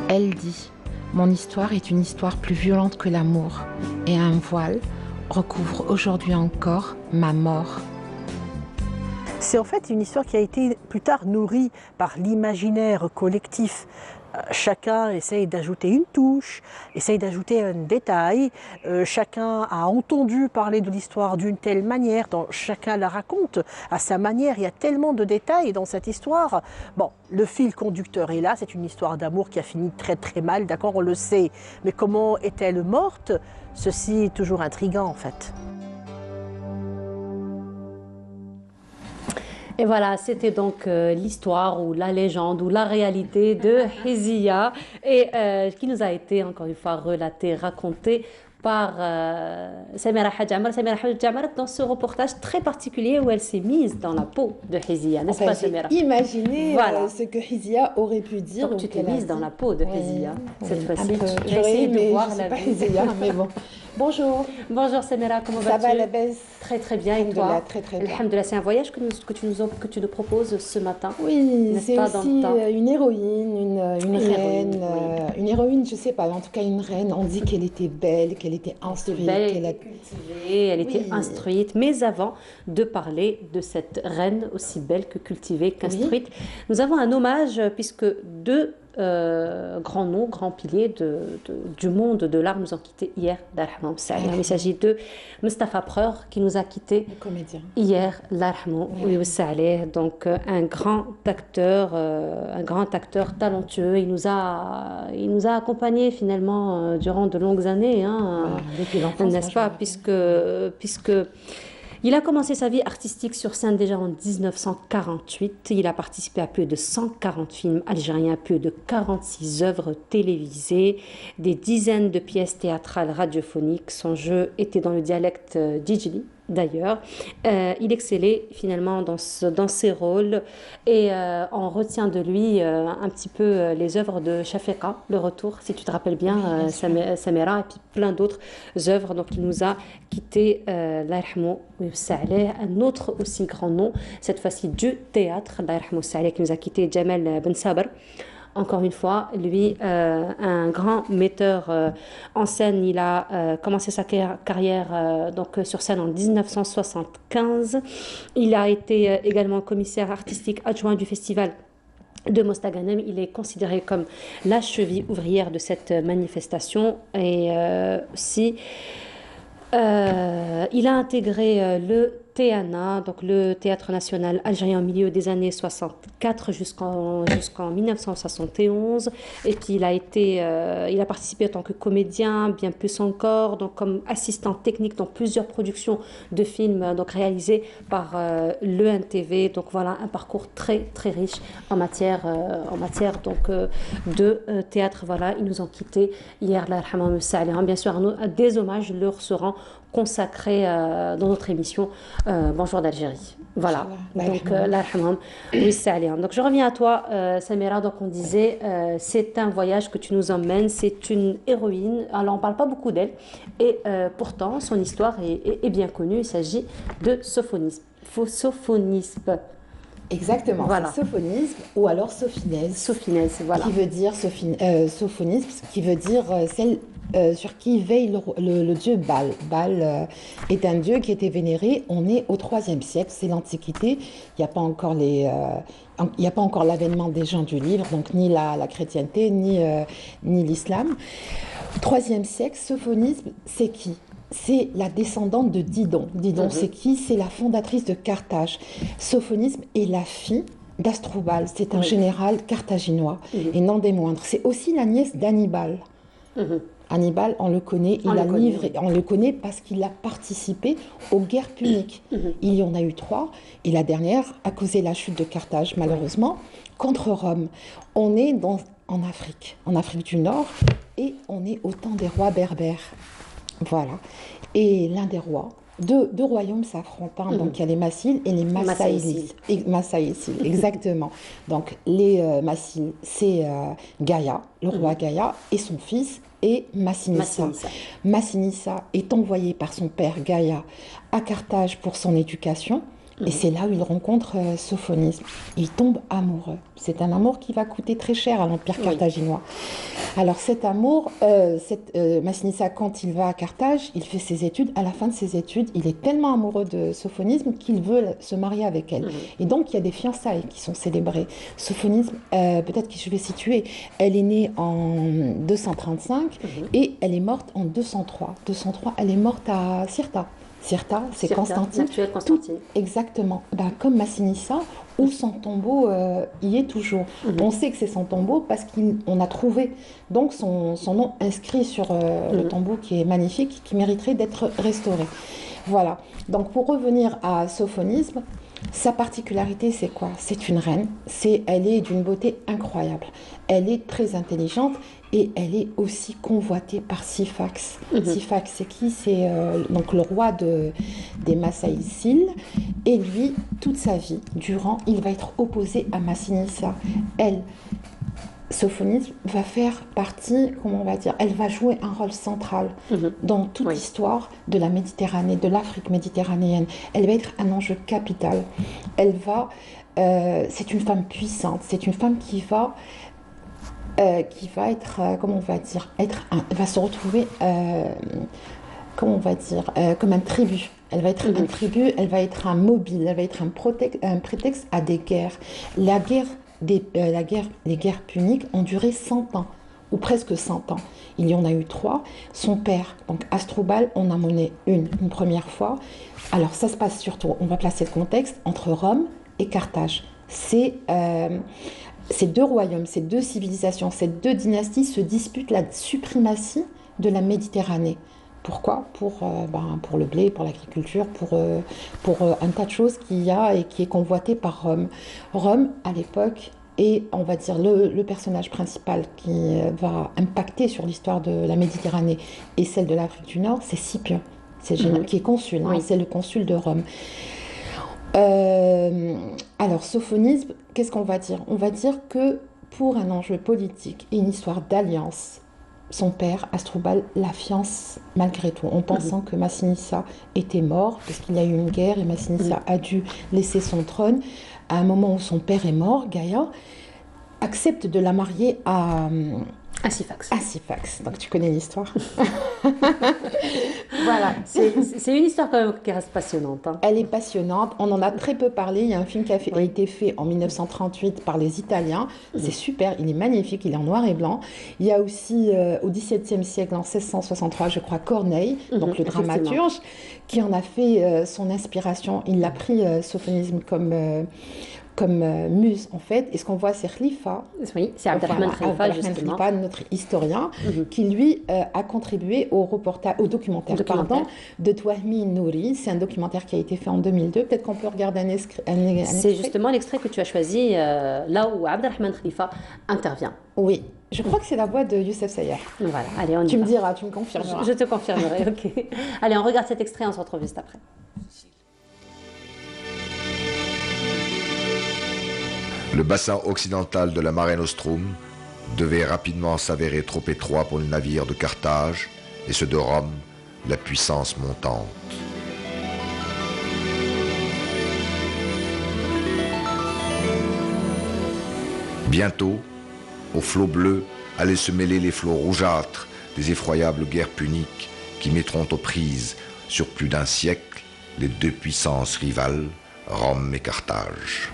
Elle dit: mon histoire est une histoire plus violente que l'amour, et un voile recouvre aujourd'hui encore ma mort. C'est en fait une histoire qui a été plus tard nourrie par l'imaginaire collectif. Chacun essaye d'ajouter une touche, essaye d'ajouter un détail. Chacun a entendu parler de l'histoire d'une telle manière, donc chacun la raconte à sa manière. Il y a tellement de détails dans cette histoire. Bon, le fil conducteur est là, c'est une histoire d'amour qui a fini très très mal, d'accord, on le sait. Mais comment est-elle morte? Ceci est toujours intriguant en fait. Et voilà, c'était donc l'histoire ou la légende ou la réalité de Hizia et qui nous a été encore une fois relatée, racontée par Samira Hadj Amar dans ce reportage très particulier où elle s'est mise dans la peau de Hizia, n'est-ce pas Samira? Imaginez ce que Hizia aurait pu dire. Donc tu t'es mise dans la peau de Hizia cette fois-ci. J'ai essayé de voir la vie. Hizia, mais bon. Bonjour. Bonjour Samira, comment vas-tu? Ça va la baisse? Très très bien et toi? Très très bien. Alhamdoulilah, c'est un voyage que tu nous proposes ce matin. Oui, c'est aussi une héroïne, une reine, une héroïne, je sais pas, en tout cas une reine. On dit qu'elle était belle, qu'elle était instruite, elle était cultivée, elle était instruite. Mais avant de parler de cette reine aussi belle que cultivée qu'instruite, nous avons un hommage puisque deux grands noms, grands piliers du monde de l'art nous ont quittés hier. Il s'agit de Mustapha Preur qui nous a quittés hier. Donc un grand acteur talentueux. Il nous a accompagnés finalement durant de longues années, depuis l'enfance, n'est-ce pas, puisque il a commencé sa vie artistique sur scène déjà en 1948. Il a participé à plus de 140 films algériens, plus de 46 œuvres télévisées, des dizaines de pièces théâtrales radiophoniques. Son jeu était dans le dialecte d'Ijli, d'ailleurs. Il excellait finalement dans ses rôles et on retient de lui un petit peu les œuvres de Shafiqa, Le Retour, si tu te rappelles bien, Samira, et puis plein d'autres œuvres. Donc il nous a quitté, un autre aussi grand nom, cette fois-ci du théâtre, qui nous a quitté, Jamel Ben Sabr. Encore une fois, lui, un grand metteur en scène. Il a commencé sa carrière donc, sur scène en 1975. Il a été également commissaire artistique adjoint du festival de Mostaganem. Il est considéré comme la cheville ouvrière de cette manifestation. Et aussi, il a intégré le TNA, donc le Théâtre National Algérien au milieu des années 64 jusqu'en 1971. Et puis il a participé en tant que comédien, bien plus encore, donc comme assistant technique dans plusieurs productions de films donc réalisées par l'ENTV. Donc voilà, un parcours très très riche en matière donc de théâtre. Voilà, ils nous ont quittés hier, bien sûr, des hommages leur seront consacrés dans notre émission Bonjour d'Algérie. Voilà, donc donc je reviens à toi Samira. Donc on disait c'est un voyage que tu nous emmènes, c'est une héroïne, alors on ne parle pas beaucoup d'elle et pourtant son histoire est bien connue. Il s'agit de sophonisme. Exactement, voilà. Sophonisme ou alors sophinèse. Sophinèse, voilà. Qui veut dire sophonisme, qui veut dire celle sur qui veille le dieu Baal. Baal est un dieu qui était vénéré. On est au IIIe siècle, c'est l'Antiquité. Il n'y a pas encore l'avènement des gens du livre, donc ni la chrétienté, ni l'islam. IIIe siècle, sophonisme, c'est qui? C'est la descendante de Didon. Didon, c'est qui? C'est la fondatrice de Carthage. Sophonisme est la fille d'Asdrubal. C'est un général carthaginois et non des moindres. C'est aussi la nièce d'Hannibal. Hannibal, on le connaît, on le connaît parce qu'il a participé aux guerres puniques. Il y en a eu 3, et la dernière a causé la chute de Carthage, malheureusement, contre Rome. On est en Afrique du Nord, et on est au temps des rois berbères. Voilà. Et l'un des rois, deux royaumes s'affrontent, donc il y a les Massilides et les Massaïlides. Exactement. Donc les Massilides, c'est Gaïa, le roi Gaïa, et son fils est Massinissa. Massinissa est envoyé par son père Gaïa à Carthage pour son éducation. Et c'est là où il rencontre Sophonisbe. Il tombe amoureux. C'est un amour qui va coûter très cher à l'Empire carthaginois. Alors cet amour, Massinissa, quand il va à Carthage, il fait ses études. À la fin de ses études, il est tellement amoureux de Sophonisbe qu'il veut se marier avec elle. Et donc il y a des fiançailles qui sont célébrées. Sophonisbe, peut-être que je vais situer, elle est née en 235 et elle est morte en 203. 203, elle est morte à Cirta. Cirta, c'est Constantine. L'actuelle Constantine. Exactement. Ben, comme Massinissa, où son tombeau y est toujours. On sait que c'est son tombeau parce qu'on a trouvé donc son nom inscrit sur le tombeau qui est magnifique, qui mériterait d'être restauré. Voilà. Donc pour revenir à Sophonisbe, sa particularité, c'est quoi? C'est une reine. Elle est d'une beauté incroyable. Elle est très intelligente et elle est aussi convoitée par Syphax. Syphax, c'est qui? C'est donc le roi des Massaïciles. Et lui, toute sa vie, durant, il va être opposé à Massinissa. Elle, Sophonisbe, va faire partie, comment on va dire, elle va jouer un rôle central dans toute l'histoire de la Méditerranée, de l'Afrique méditerranéenne. Elle va être un enjeu capital. C'est une femme puissante, c'est une femme qui va être, comment on va dire, va se retrouver, comment on va dire, comme un tribut. Elle va être un tribut, elle va être un mobile, elle va être un prétexte à des guerres. Les guerres puniques ont duré 100 ans, ou presque 100 ans. Il y en a eu 3. Son père, donc Asdrubal, on a mené une première fois. Alors ça se passe surtout, on va placer le contexte, entre Rome et Carthage. Ces deux royaumes, ces deux civilisations, ces deux dynasties se disputent la suprématie de la Méditerranée. Pourquoi? Pour le blé, pour l'agriculture, pour un tas de choses qu'il y a et qui est convoité par Rome. Rome, à l'époque, est, on va dire, le personnage principal qui va impacter sur l'histoire de la Méditerranée et celle de l'Afrique du Nord, c'est Scipion, qui est consul, c'est le consul de Rome. Alors, Sophonisbe, qu'est-ce qu'on va dire? On va dire que pour un enjeu politique et une histoire d'alliance, son père, Asdrubal, la fiance malgré tout, en pensant que Massinissa était mort, parce qu'il y a eu une guerre et Massinissa a dû laisser son trône. À un moment où son père est mort, Gaïa accepte de la marier à Syphax. Donc tu connais l'histoire. Voilà. C'est une histoire quand même qui reste passionnante. Elle est passionnante. On en a très peu parlé. Il y a un film qui a été fait en 1938 par les Italiens. C'est super. Il est magnifique. Il est en noir et blanc. Il y a aussi au XVIIe siècle, en 1663, je crois, Corneille, donc le dramaturge, qui en a fait son inspiration. Il a pris Sophonisbe comme muse, en fait. Et ce qu'on voit, c'est Khalifa. Oui, c'est Abderrahmane Khalifa, justement. Notre historien, qui, lui, a contribué au documentaire de Touahmi Nouri. C'est un documentaire qui a été fait en 2002. Peut-être qu'on peut regarder un extrait. C'est justement l'extrait que tu as choisi, là où Abderrahmane Khalifa intervient. Oui. Je crois que c'est la voix de Youssef Sayer. Voilà, allez, on y va. Tu me diras, tu me confirmeras. Je te confirmerai, ok. Allez, on regarde cet extrait, on se retrouve juste après. Le bassin occidental de la Mare Nostrum devait rapidement s'avérer trop étroit pour le navire de Carthage et ceux de Rome, la puissance montante. Bientôt, aux flots bleus allaient se mêler les flots rougeâtres des effroyables guerres puniques qui mettront aux prises, sur plus d'un siècle, les deux puissances rivales, Rome et Carthage.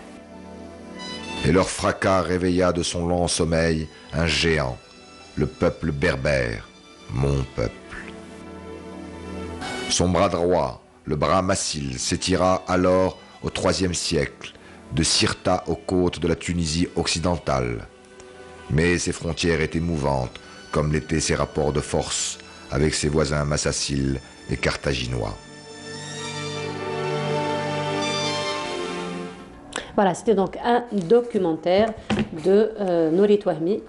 Et leur fracas réveilla de son lent sommeil un géant, le peuple berbère, mon peuple. Son bras droit, le bras massile, s'étira alors au IIIe siècle, de Cirta aux côtes de la Tunisie occidentale. Mais ses frontières étaient mouvantes, comme l'étaient ses rapports de force avec ses voisins massaciles et carthaginois. Voilà, c'était donc un documentaire de Nouri Touahmi.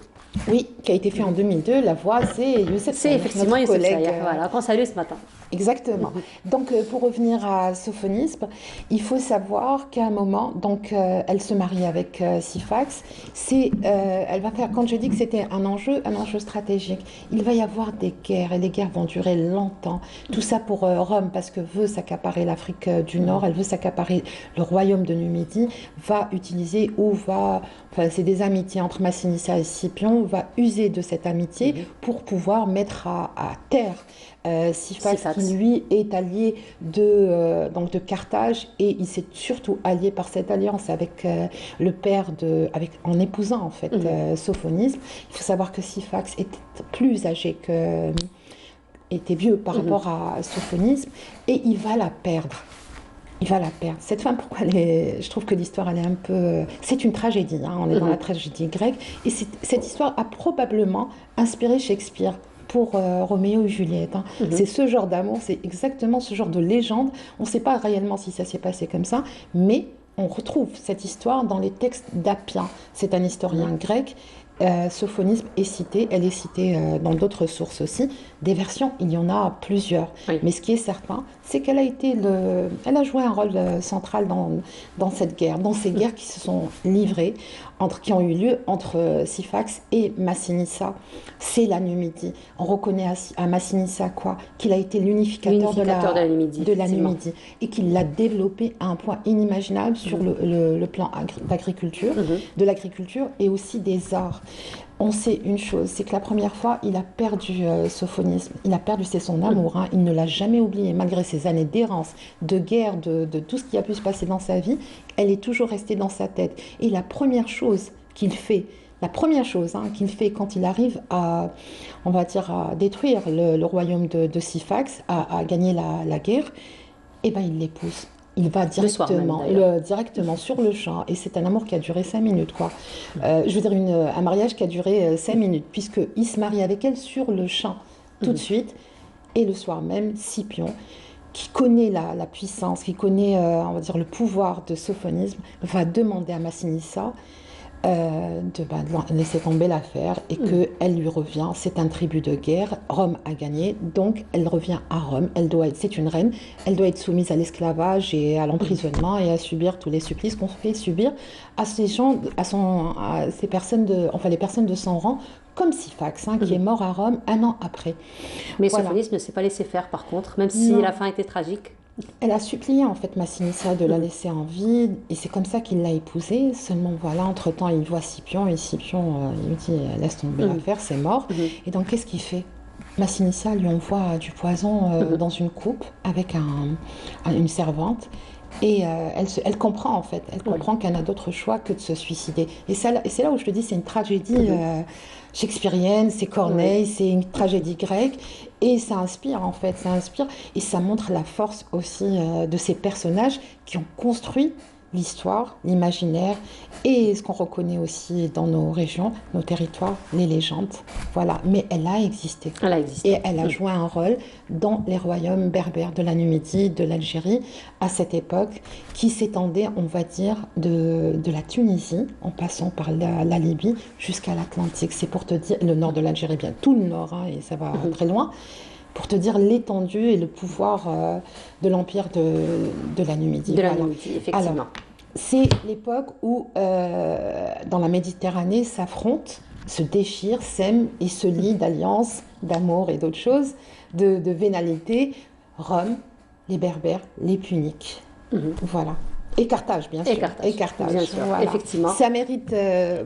Oui, qui a été fait en 2002. La voix, c'est Youssef Sayer. C'est effectivement Youssef Sayer, voilà, qu'on salue ce matin. Exactement. Donc, pour revenir à Sophonisbe, il faut savoir qu'à un moment, donc, elle se marie avec Syphax. Elle va faire, quand je dis que c'était un enjeu stratégique, il va y avoir des guerres et les guerres vont durer longtemps. Tout ça pour Rome, parce que veut s'accaparer l'Afrique du Nord, elle veut s'accaparer le royaume de Numidie, va utiliser enfin, c'est des amitiés entre Massinissa et Scipion, va user de cette amitié pour pouvoir mettre à terre Syphax, qui lui est allié donc de Carthage, et il s'est surtout allié par cette alliance avec le père en épousant en fait Sophonisbe. Il faut savoir que Syphax était plus âgé était vieux par rapport à Sophonisbe, et il va la perdre. Il va la perdre. Cette femme, pourquoi je trouve que l'histoire, elle est un peu... C'est une tragédie, hein, on est dans la tragédie grecque, et cette histoire a probablement inspiré Shakespeare pour Roméo et Juliette. Hein. C'est ce genre d'amour, c'est exactement ce genre de légende. On ne sait pas réellement si ça s'est passé comme ça, mais on retrouve cette histoire dans les textes d'Appien. C'est un historien grec. Sophonisbe est cité, elle est citée dans d'autres sources aussi. Des versions, il y en a plusieurs. Mais ce qui est certain, c'est qu'elle elle a joué un rôle central dans cette guerre, dans ces guerres qui se sont livrées, qui ont eu lieu entre Syphax et Massinissa. C'est la Numidie. On reconnaît à Massinissa quoi? Qu'il a été l'unificateur de la Numidie et qu'il l'a développé à un point inimaginable sur le plan d'agriculture, de l'agriculture et aussi des arts. On sait une chose, c'est que la première fois, il a perdu Sophonisbe, il a perdu, c'est son amour, hein, il ne l'a jamais oublié, malgré ses années d'errance, de guerre, de tout ce qui a pu se passer dans sa vie, elle est toujours restée dans sa tête. Et la première chose qu'il fait, qu'il fait quand il arrive à, on va dire, à détruire le royaume de Syphax, à gagner la guerre, eh ben, il l'épouse. Il va directement sur le champ, et c'est un amour qui a duré 5 minutes, quoi. Je veux dire, un mariage qui a duré 5 minutes, puisqu'il se marie avec elle sur le champ, tout de suite, et le soir même, Scipion, qui connaît la puissance, qui connaît, on va dire, le pouvoir de Sophonisbe, va demander à Massinissa de laisser tomber l'affaire et qu'elle lui revient. C'est un tribut de guerre. Rome a gagné, donc elle revient à Rome. C'est une reine. Elle doit être soumise à l'esclavage et à l'emprisonnement et à subir tous les supplices qu'on fait subir à ces gens, à ces personnes les personnes de son rang, comme Syphax, hein, qui est mort à Rome un an après. Mais Sophonisbe ne s'est pas laissé faire, par contre, même si la fin était tragique. Elle a supplié en fait Massinissa de la laisser en vie, et c'est comme ça qu'il l'a épousée. Seulement voilà, entre-temps il voit Scipion, et Scipion il lui dit laisse tomber l'affaire, c'est mort. Et donc qu'est-ce qu'il fait? Massinissa lui envoie du poison dans une coupe avec une servante. Et elle comprend en fait, elle comprend qu'elle n'a d'autre choix que de se suicider. Et c'est là où je te dis, c'est une tragédie shakespearienne, c'est Corneille, c'est une tragédie grecque, et ça inspire en fait, et ça montre la force aussi de ces personnages qui ont construit l'histoire, l'imaginaire, et ce qu'on reconnaît aussi dans nos régions, nos territoires, les légendes. Voilà, mais elle a existé. Et elle a joué un rôle dans les royaumes berbères de la Numidie, de l'Algérie, à cette époque, qui s'étendait, on va dire, de la Tunisie, en passant par la Libye, jusqu'à l'Atlantique. C'est pour te dire, le nord de l'Algérie, bien tout le nord, hein, et ça va très loin, pour te dire l'étendue et le pouvoir de l'empire de la Numidie. De la Numidie, effectivement. Alors, c'est l'époque où, dans la Méditerranée, s'affrontent, se déchirent, s'aiment et se lient d'alliances, d'amour et d'autres choses, de vénalité, Rome, les Berbères, les Puniques. Voilà. Et Carthage, bien sûr. Et Carthage, bien sûr, voilà. effectivement. Ça mérite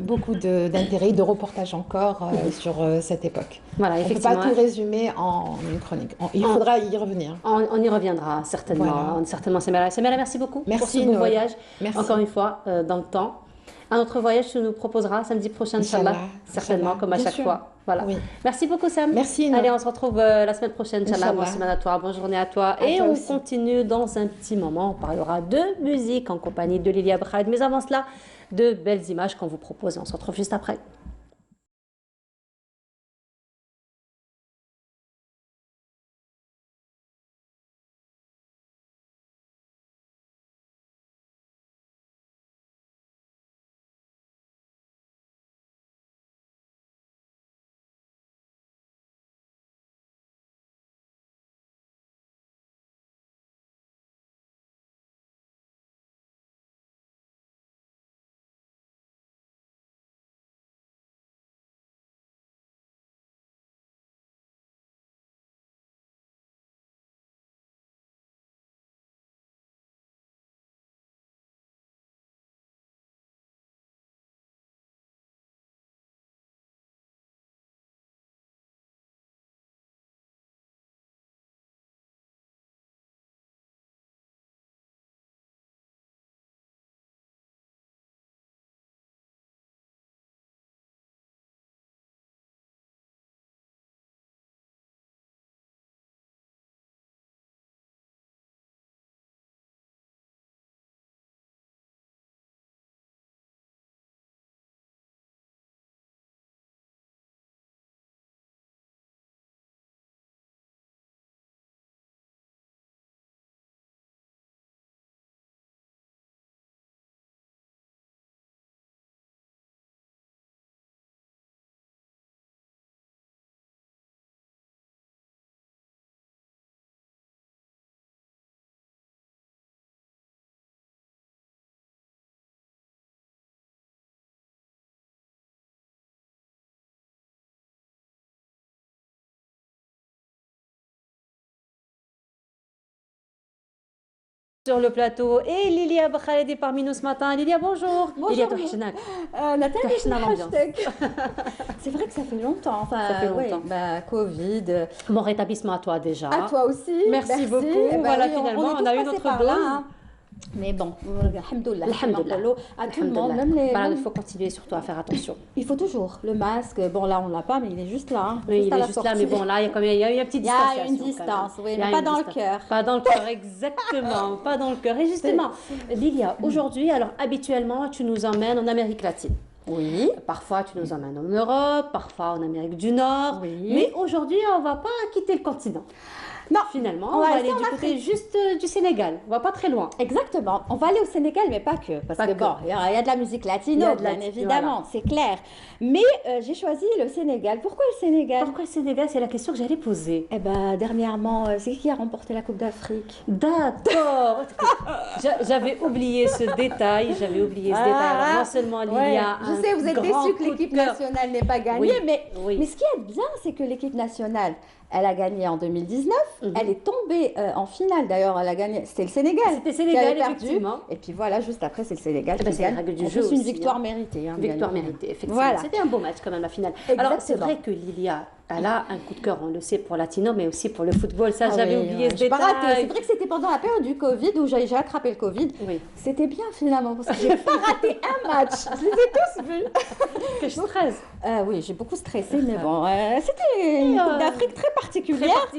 beaucoup d'intérêt, de reportages encore sur cette époque. Voilà, on ne peut pas tout résumer en une chronique. Il faudra y revenir. On y reviendra, certainement. Voilà. Certainement, Samira, merci beaucoup pour ce beau voyage. Merci. Encore une fois, dans le temps. Un autre voyage, tu nous proposeras samedi prochain, Inch'Allah. Certainement, comme à chaque fois. Voilà. Oui. Merci beaucoup, Sam. Merci. Allez, on se retrouve la semaine prochaine, Inch'Allah. Bonne semaine à toi, bonne journée à toi. Et on continue dans un petit moment. On parlera de musique en compagnie de Lilia Brad. Mais avant cela, de belles images qu'on vous propose. On se retrouve juste après. Sur le plateau et Lilia Bakhaledi parmi nous ce matin. Lilia, bonjour. Bonjour. Lilia, Nathalie, l'ambiance. C'est vrai que ça fait longtemps. Enfin, ça fait longtemps. Bah, Covid. Bon rétablissement à toi déjà. À toi aussi. Merci beaucoup. Bah, voilà, oui, finalement, on a eu notre par dose. là, hein. Mais bon, alhamdoulilah, à tout le monde, Alhamdulillah. même les... Voilà, il faut continuer surtout à faire attention. Il faut toujours le masque. Bon, là, on l'a pas, mais il est juste là. Hein, Oui, juste il à est la juste sortie. là, mais bon, là, il y a quand même une petite distanciation. Il y a une distance, oui, Il y a mais pas une dans le distance. cœur. Pas dans le cœur, exactement. Pas dans le cœur. Et justement, Lilia, aujourd'hui, alors habituellement, tu nous emmènes en Amérique latine. Oui. Parfois, tu nous emmènes en Europe, parfois en Amérique du Nord. Oui. Mais aujourd'hui, on ne va pas quitter le continent. Non, finalement, on va aller du côté juste du Sénégal. On va pas très loin. Exactement. On va aller au Sénégal, mais pas que. Parce que bon, il y a de la musique latino, bien évidemment, c'est clair. Mais j'ai choisi le Sénégal. Pourquoi le Sénégal? Pourquoi le Sénégal? C'est la question que j'allais poser. Eh ben, dernièrement, c'est qui a remporté la Coupe d'Afrique? D'accord. J'avais oublié ce détail. Alors, non seulement il y a je sais, vous êtes déçus que l'équipe nationale n'ait pas gagné, mais ce qui est bien, c'est que l'équipe nationale, elle a gagné en 2019. Elle est tombée en finale. D'ailleurs, elle a gagné. C'était le Sénégal. C'était le Sénégal, qui avait perdu. effectivement. Et puis voilà, juste après, c'est le Sénégal qui c'est gagne. la règle du En jeu plus, une aussi, victoire hein. méritée. Victoire méritée, effectivement. Voilà. C'était un beau match quand même, la finale. Exactement. Alors, c'est vrai que Lilia, elle a un coup de cœur, on le sait, pour Latino, mais aussi pour le football. Ça, j'avais oublié ce j'ai pas détail. raté. C'est vrai que c'était pendant la période du Covid où j'ai attrapé le Covid. Oui. C'était bien finalement parce que j'ai pas raté un match. Je les ai tous vus. Que je stresse. Oui, j'ai beaucoup stressé, mais bon, c'était une Coupe d'Afrique très particulière.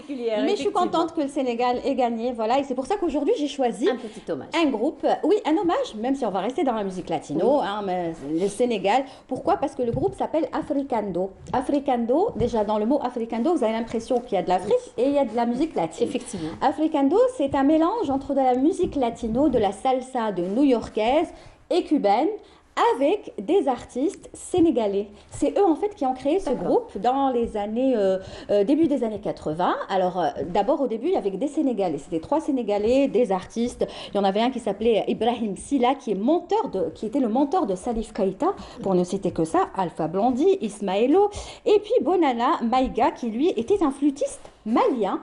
Mais je suis contente que le Sénégal ait gagné. Voilà, et c'est pour ça qu'aujourd'hui j'ai choisi un petit hommage. Un groupe, oui, un hommage, même si on va rester dans la musique latino, hein, mais le Sénégal. Pourquoi? Parce que le groupe s'appelle Africando. Africando, déjà dans le mot Africando, vous avez l'impression qu'il y a de l'Afrique et il y a de la musique latine. Effectivement. Africando, c'est un mélange entre de la musique latino, de la salsa de new-yorkaise et cubaine, avec des artistes sénégalais. C'est eux en fait qui ont créé ce groupe dans les années, début des années 80. Alors d'abord au début il y avait des Sénégalais, c'était 3 Sénégalais, des artistes. Il y en avait un qui s'appelait Ibrahim Silla qui était le mentor de Salif Keïta, pour ne citer que ça, Alpha Blondy, Ismaëlo, et puis Bonana Maïga qui lui était un flûtiste malien.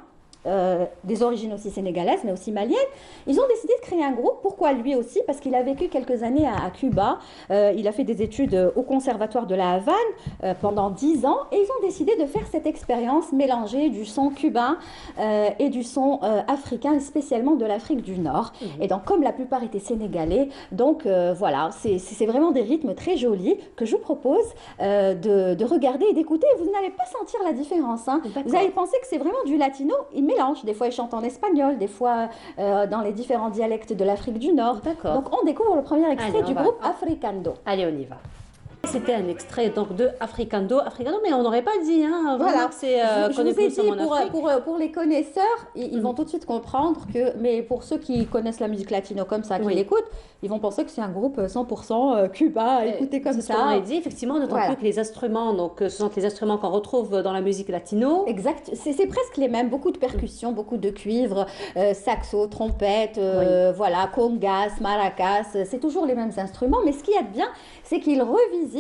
Des origines aussi sénégalaises, mais aussi maliennes. Ils ont décidé de créer un groupe. Pourquoi lui aussi? Parce qu'il a vécu quelques années à Cuba. Il a fait des études au conservatoire de la Havane pendant 10 ans. Et ils ont décidé de faire cette expérience mélangée du son cubain et du son africain, spécialement de l'Afrique du Nord. Et donc, comme la plupart étaient sénégalais, donc voilà, c'est vraiment des rythmes très jolis que je vous propose de regarder et d'écouter. Vous n'allez pas sentir la différence. Hein. Vous allez penser que c'est vraiment du latino. Des fois, ils chantent en espagnol, des fois dans les différents dialectes de l'Afrique du Nord. Donc, on découvre le premier extrait du groupe Africando. Allez, on y va. C'était un extrait donc de Africando, mais on n'aurait pas dit, hein, voilà. C'est je vous ai dit, pour les connaisseurs, ils vont tout de suite comprendre que, mais pour ceux qui connaissent la musique latino comme ça, qui l'écoutent, ils vont penser que c'est un groupe 100% cubain, écouté comme ça. On a dit, effectivement, d'autant plus que les instruments, donc ce sont les instruments qu'on retrouve dans la musique latino. Exact, c'est presque les mêmes, beaucoup de percussions, beaucoup de cuivre, saxo, trompette, voilà, congas, maracas, c'est toujours les mêmes instruments, mais ce qu'il y a de bien, c'est qu'ils revisitent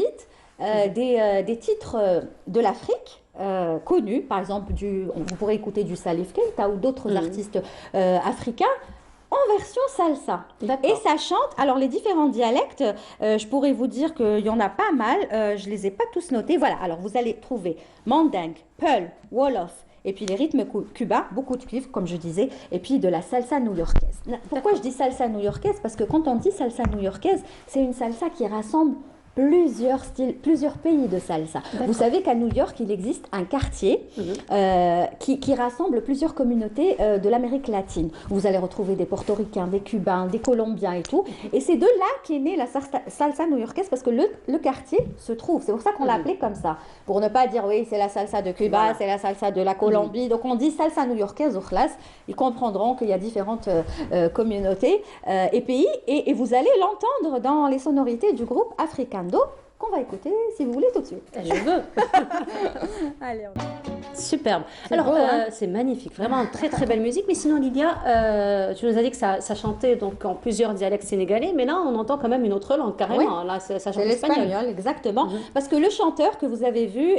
des titres de l'Afrique connus, par exemple, vous pourrez écouter du Salif Keïta ou d'autres artistes africains en version salsa. Et ça chante, alors les différents dialectes, je pourrais vous dire qu'il y en a pas mal, je les ai pas tous notés. Voilà, alors vous allez trouver mandingue, peul, wolof, et puis les rythmes cubains, beaucoup de cuivre, comme je disais, et puis de la salsa new-yorkaise. Pourquoi je dis salsa new-yorkaise? Parce que quand on dit salsa new-yorkaise, c'est une salsa qui rassemble plusieurs styles, plusieurs pays de salsa. Vous savez qu'à New York, il existe un quartier qui rassemble plusieurs communautés de l'Amérique latine. Vous allez retrouver des Portoricains, des Cubains, des Colombiens et tout. Et c'est de là qu'est née la salsa new-yorkaise parce que le quartier se trouve. C'est pour ça qu'on l'a appelé comme ça. Pour ne pas dire, oui, c'est la salsa de Cuba, c'est la salsa de la Colombie. Donc on dit salsa new-yorkaise au classe. Ils comprendront qu'il y a différentes communautés et pays. Et vous allez l'entendre dans les sonorités du groupe Africando qu'on va écouter, si vous voulez, tout de suite. Je veux. Allez, superbe. Alors, c'est magnifique, vraiment très très belle musique. Mais sinon, Lydia, tu nous as dit que ça chantait donc en plusieurs dialectes sénégalais, mais là, on entend quand même une autre langue, carrément. Là, ça chante l'espagnol, exactement. Parce que le chanteur que vous avez vu,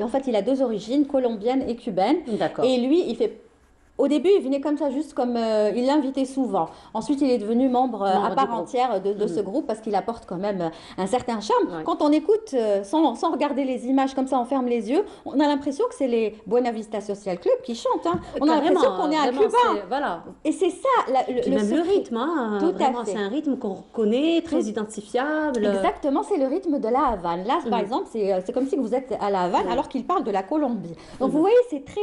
en fait, il a 2 origines, colombienne et cubaine. D'accord. Et lui, il fait Au début, il venait comme ça, juste comme il l'invitait souvent. Ensuite, il est devenu membre à du part groupe. entière de ce groupe parce qu'il apporte quand même un certain charme. Quand on écoute sans regarder les images comme ça, on ferme les yeux, on a l'impression que c'est les Buena Vista Social Club qui chantent. Hein. On a l'impression qu'on est à Vraiment, Cuba. voilà. Et c'est ça Puis même le rythme, hein, Tout vraiment, à fait. c'est un rythme qu'on reconnaît, très identifiable. Exactement, c'est le rythme de la Havane. Là, par exemple, c'est comme si vous êtes à la Havane alors qu'il parle de la Colombie. Donc vous voyez, c'est très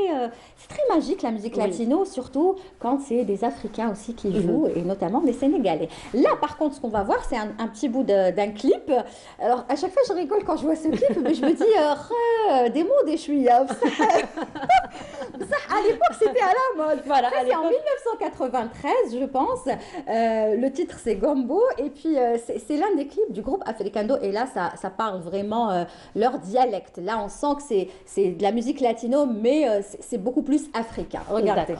magique la musique latino, surtout quand c'est des Africains aussi qui jouent, et notamment des Sénégalais. Là, par contre, ce qu'on va voir, c'est un petit bout d'un clip. Alors, à chaque fois, je rigole quand je vois ce clip, mais je me dis, des mots, des chouïas. Ça, à l'époque, c'était à la mode. Voilà, c'est en 1993, je pense. Le titre, c'est Gombo. Et puis, c'est l'un des clips du groupe Africando. Et là, ça parle vraiment leur dialecte. Là, on sent que c'est de la musique latino, mais c'est beaucoup plus africain. Regardez.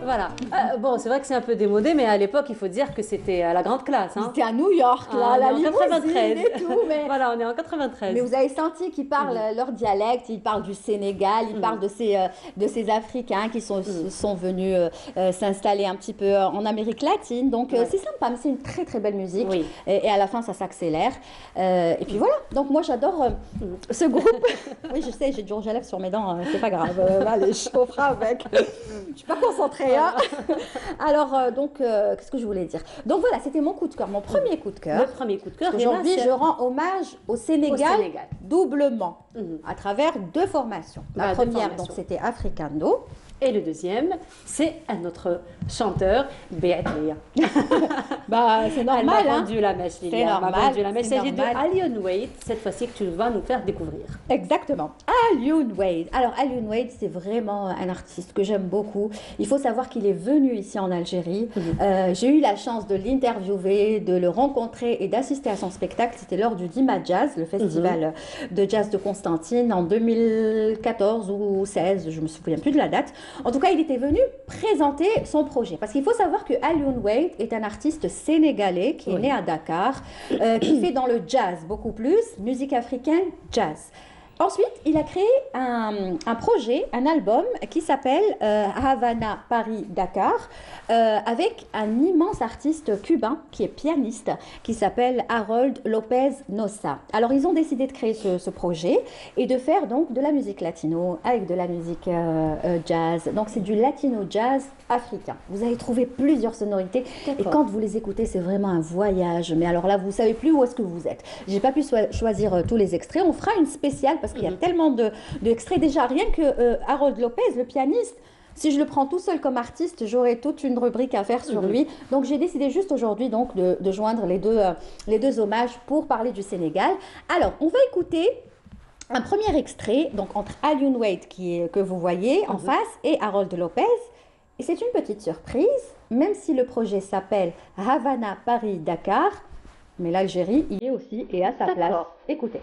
Voilà. Bon, c'est vrai que c'est un peu démodé, mais à l'époque, il faut dire que c'était à la grande classe. Hein. C'était à New York, là, la on est en 93. et tout. Mais... voilà, on est en 93. Mais vous avez senti qu'ils parlent leur dialecte, ils parlent du Sénégal, ils parlent de ces Africains qui sont venus s'installer un petit peu en Amérique latine. Donc, c'est sympa, mais c'est une très, très belle musique. Oui. Et à la fin, ça s'accélère. Et puis voilà. Donc, moi, j'adore ce groupe. Oui, je sais, j'ai du rouge à lèvres sur mes dents. C'est pas grave. Allez, je ferai avec. Je suis pas concentrée. Hein. Alors, qu'est-ce que je voulais dire? Donc voilà, c'était mon coup de cœur, mon premier coup de cœur. Le premier coup de cœur. Aujourd'hui, je rends hommage au Sénégal, doublement, à travers deux formations. La première, donc, c'était Africando. Et le deuxième, c'est à notre chanteur, Béatria. C'est normal. Elle m'a hein. vendu la mèche, Lilia. C'est normal. Il s'agit de Alioune Wade, cette fois-ci que tu vas nous faire découvrir. Exactement. Alioune Wade. Alors, Alioune Wade, c'est vraiment un artiste que j'aime beaucoup. Il faut savoir qu'il est venu ici en Algérie. J'ai eu la chance de l'interviewer, de le rencontrer et d'assister à son spectacle. C'était lors du Dima Jazz, le festival de jazz de Constantine, en 2014 ou 16, je ne me souviens plus de la date. En tout cas, il était venu présenter son projet. Parce qu'il faut savoir que Alioune Wade est un artiste sénégalais qui est né à Dakar, qui fait dans le jazz beaucoup plus, musique africaine, jazz. Ensuite, il a créé un projet, un album qui s'appelle Havana, Paris, Dakar, avec un immense artiste cubain qui est pianiste, qui s'appelle Harold Lopez Nossa. Alors, ils ont décidé de créer ce projet et de faire donc de la musique latino avec de la musique jazz. Donc, c'est du latino jazz africain. Vous allez trouver plusieurs sonorités et quand vous les écoutez, c'est vraiment un voyage. Mais alors là, vous ne savez plus où est-ce que vous êtes. J'ai pas pu choisir tous les extraits. On fera une spéciale parce qu'il y a tellement d'extraits. Déjà, rien que Harold Lopez, le pianiste, si je le prends tout seul comme artiste, j'aurais toute une rubrique à faire sur lui. Donc, j'ai décidé juste aujourd'hui donc de joindre les deux hommages pour parler du Sénégal. Alors, on va écouter un premier extrait, donc entre Alioune Wade que vous voyez en face et Harold Lopez. Et c'est une petite surprise, même si le projet s'appelle Havana, Paris, Dakar, mais l'Algérie y est aussi et à sa place. Écoutez.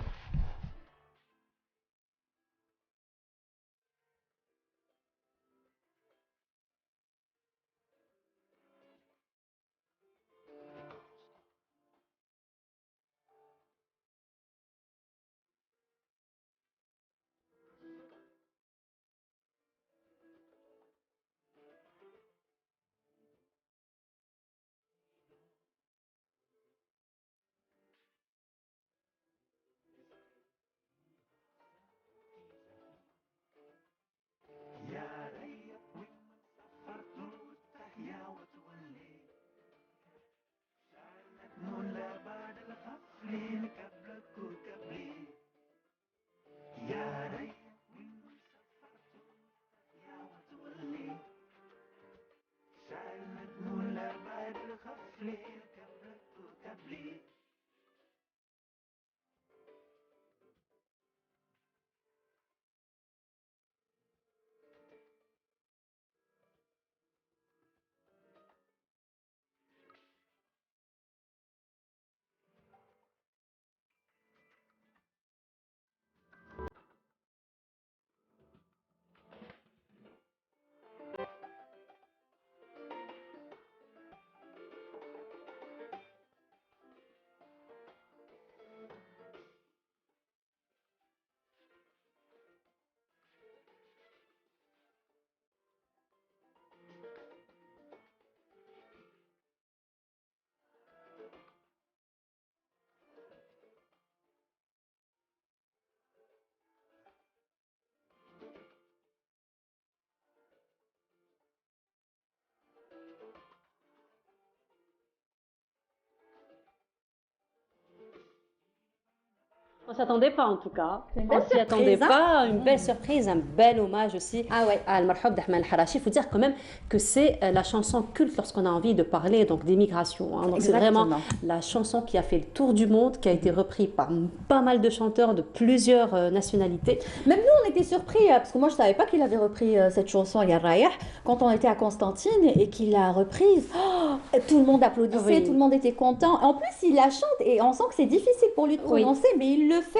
On s'attendait pas en tout cas. Une On belle s'y attendait surprise, pas. Une belle surprise, un bel hommage aussi à Al-Marhoub d'Ahmed El-Harachi. Il faut dire quand même que c'est la chanson culte lorsqu'on a envie de parler donc d'immigration. Donc c'est vraiment la chanson qui a fait le tour du monde, qui a été reprise par pas mal de chanteurs de plusieurs nationalités. Même nous, on était surpris, parce que moi, je ne savais pas qu'il avait repris cette chanson, Ya Rayah, quand on était à Constantine et qu'il l'a reprise. Oh, tout le monde applaudissait, tout le monde était content. En plus, il la chante et on sent que c'est difficile pour lui de prononcer, mais il le fait.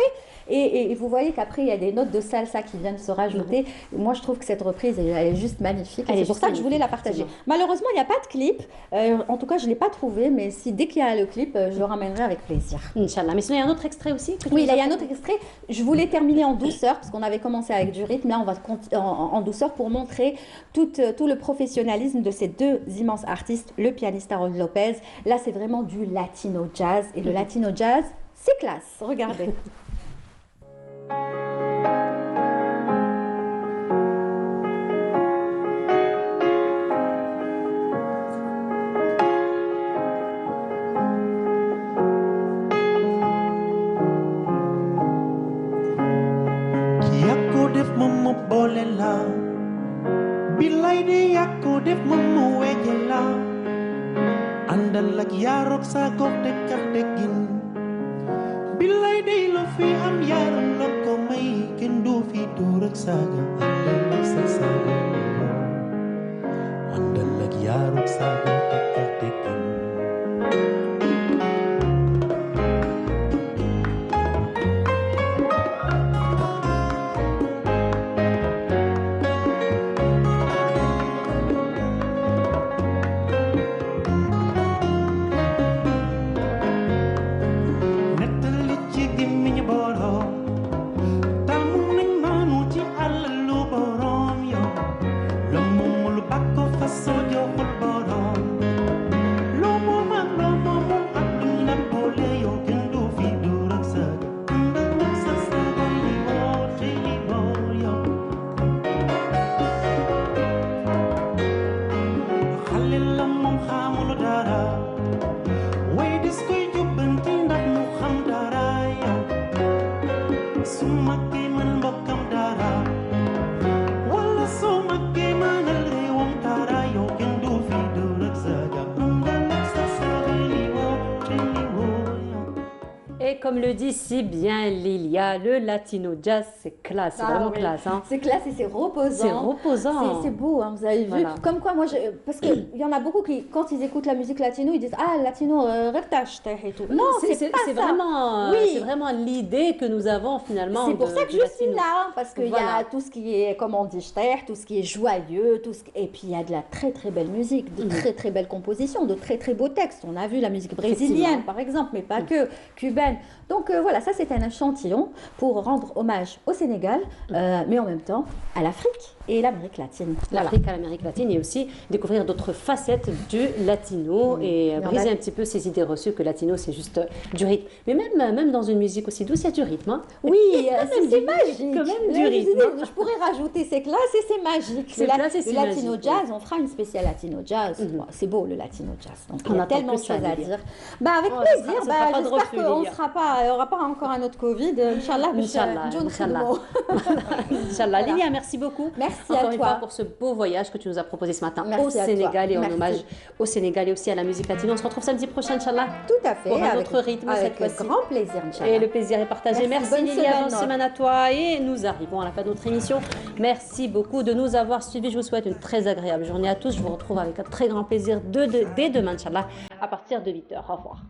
Et vous voyez qu'après, il y a des notes de salsa qui viennent se rajouter. Moi, je trouve que cette reprise, elle est juste magnifique. C'est pour ça que je voulais la partager. Malheureusement, il n'y a pas de clip. En tout cas, je ne l'ai pas trouvé, mais si dès qu'il y a le clip, je le ramènerai avec plaisir. Inch'Allah. Mais sinon, il y a un autre extrait aussi Oui, là, il y a un autre extrait. Je voulais terminer en douceur, parce qu'on avait commencé avec du rythme. Là, on va en douceur pour montrer tout le professionnalisme de ces deux immenses artistes, le pianiste Harold Lopez. Là, c'est vraiment du latino jazz. Et le latino jazz, c'est classe. Regardez. def moom mu boole la bilay de yàkko def moom mu weje la àndal ak yaarook sa gox te kax te gin bilay de lo fi am yaaram la ko may kenn du fi dóor ak saaga àndal ak sa saaga àndal ak yaarook sa gox te kax te gin Comme le dit si bien Lilia, le latino jazz, c'est classe, c'est vraiment classe. Hein. C'est classe et c'est reposant. C'est reposant. C'est beau, hein, vous avez vu. Voilà. Comme quoi, moi, parce qu'il y en a beaucoup qui, quand ils écoutent la musique latino, ils disent « Ah, latino, rectache et tout ». Non, c'est pas ça. Vraiment, c'est vraiment l'idée que nous avons finalement. C'est pour ça que je suis là, parce qu'il y a tout ce qui est, comme on dit, tout ce qui est joyeux, et puis il y a de la très très belle musique, de très très belles compositions, de très très beaux textes. On a vu la musique brésilienne, par exemple, mais pas que, cubaine. Donc voilà, ça c'est un échantillon pour rendre hommage au Sénégal, mais en même temps à l'Afrique et l'Amérique latine. L'Afrique à l'Amérique latine et aussi découvrir d'autres facettes du latino et briser un petit peu ces idées reçues que latino c'est juste du rythme. Mais même dans une musique aussi douce, il y a du rythme. Hein. Oui, c'est magique. Quand même du rythme. Je pourrais rajouter c'est classe et c'est magique. Le latino jazz, on fera une spéciale latino jazz. C'est beau le latino jazz. Donc il y a tellement de choses à dire. Avec plaisir. J'espère qu'on ne sera pas. Il n'y aura pas encore un autre Covid. Inch'Allah. Inch'Allah. Lilia, merci beaucoup. Merci encore à une toi. fois pour ce beau voyage que tu nous as proposé ce matin merci au Sénégal et en hommage au Sénégal et aussi à la musique latine. On se retrouve samedi prochain, Inch'Allah. Tout à fait. Pour un autre rythme cette fois-ci. Avec grand plaisir, Inch'Allah. Et le plaisir est partagé. Merci Lilia, bonne semaine à toi. Et nous arrivons à la fin de notre émission. Merci beaucoup de nous avoir suivis. Je vous souhaite une très agréable journée à tous. Je vous retrouve avec un très grand plaisir dès demain, Inch'Allah, à partir de 8h. Au revoir.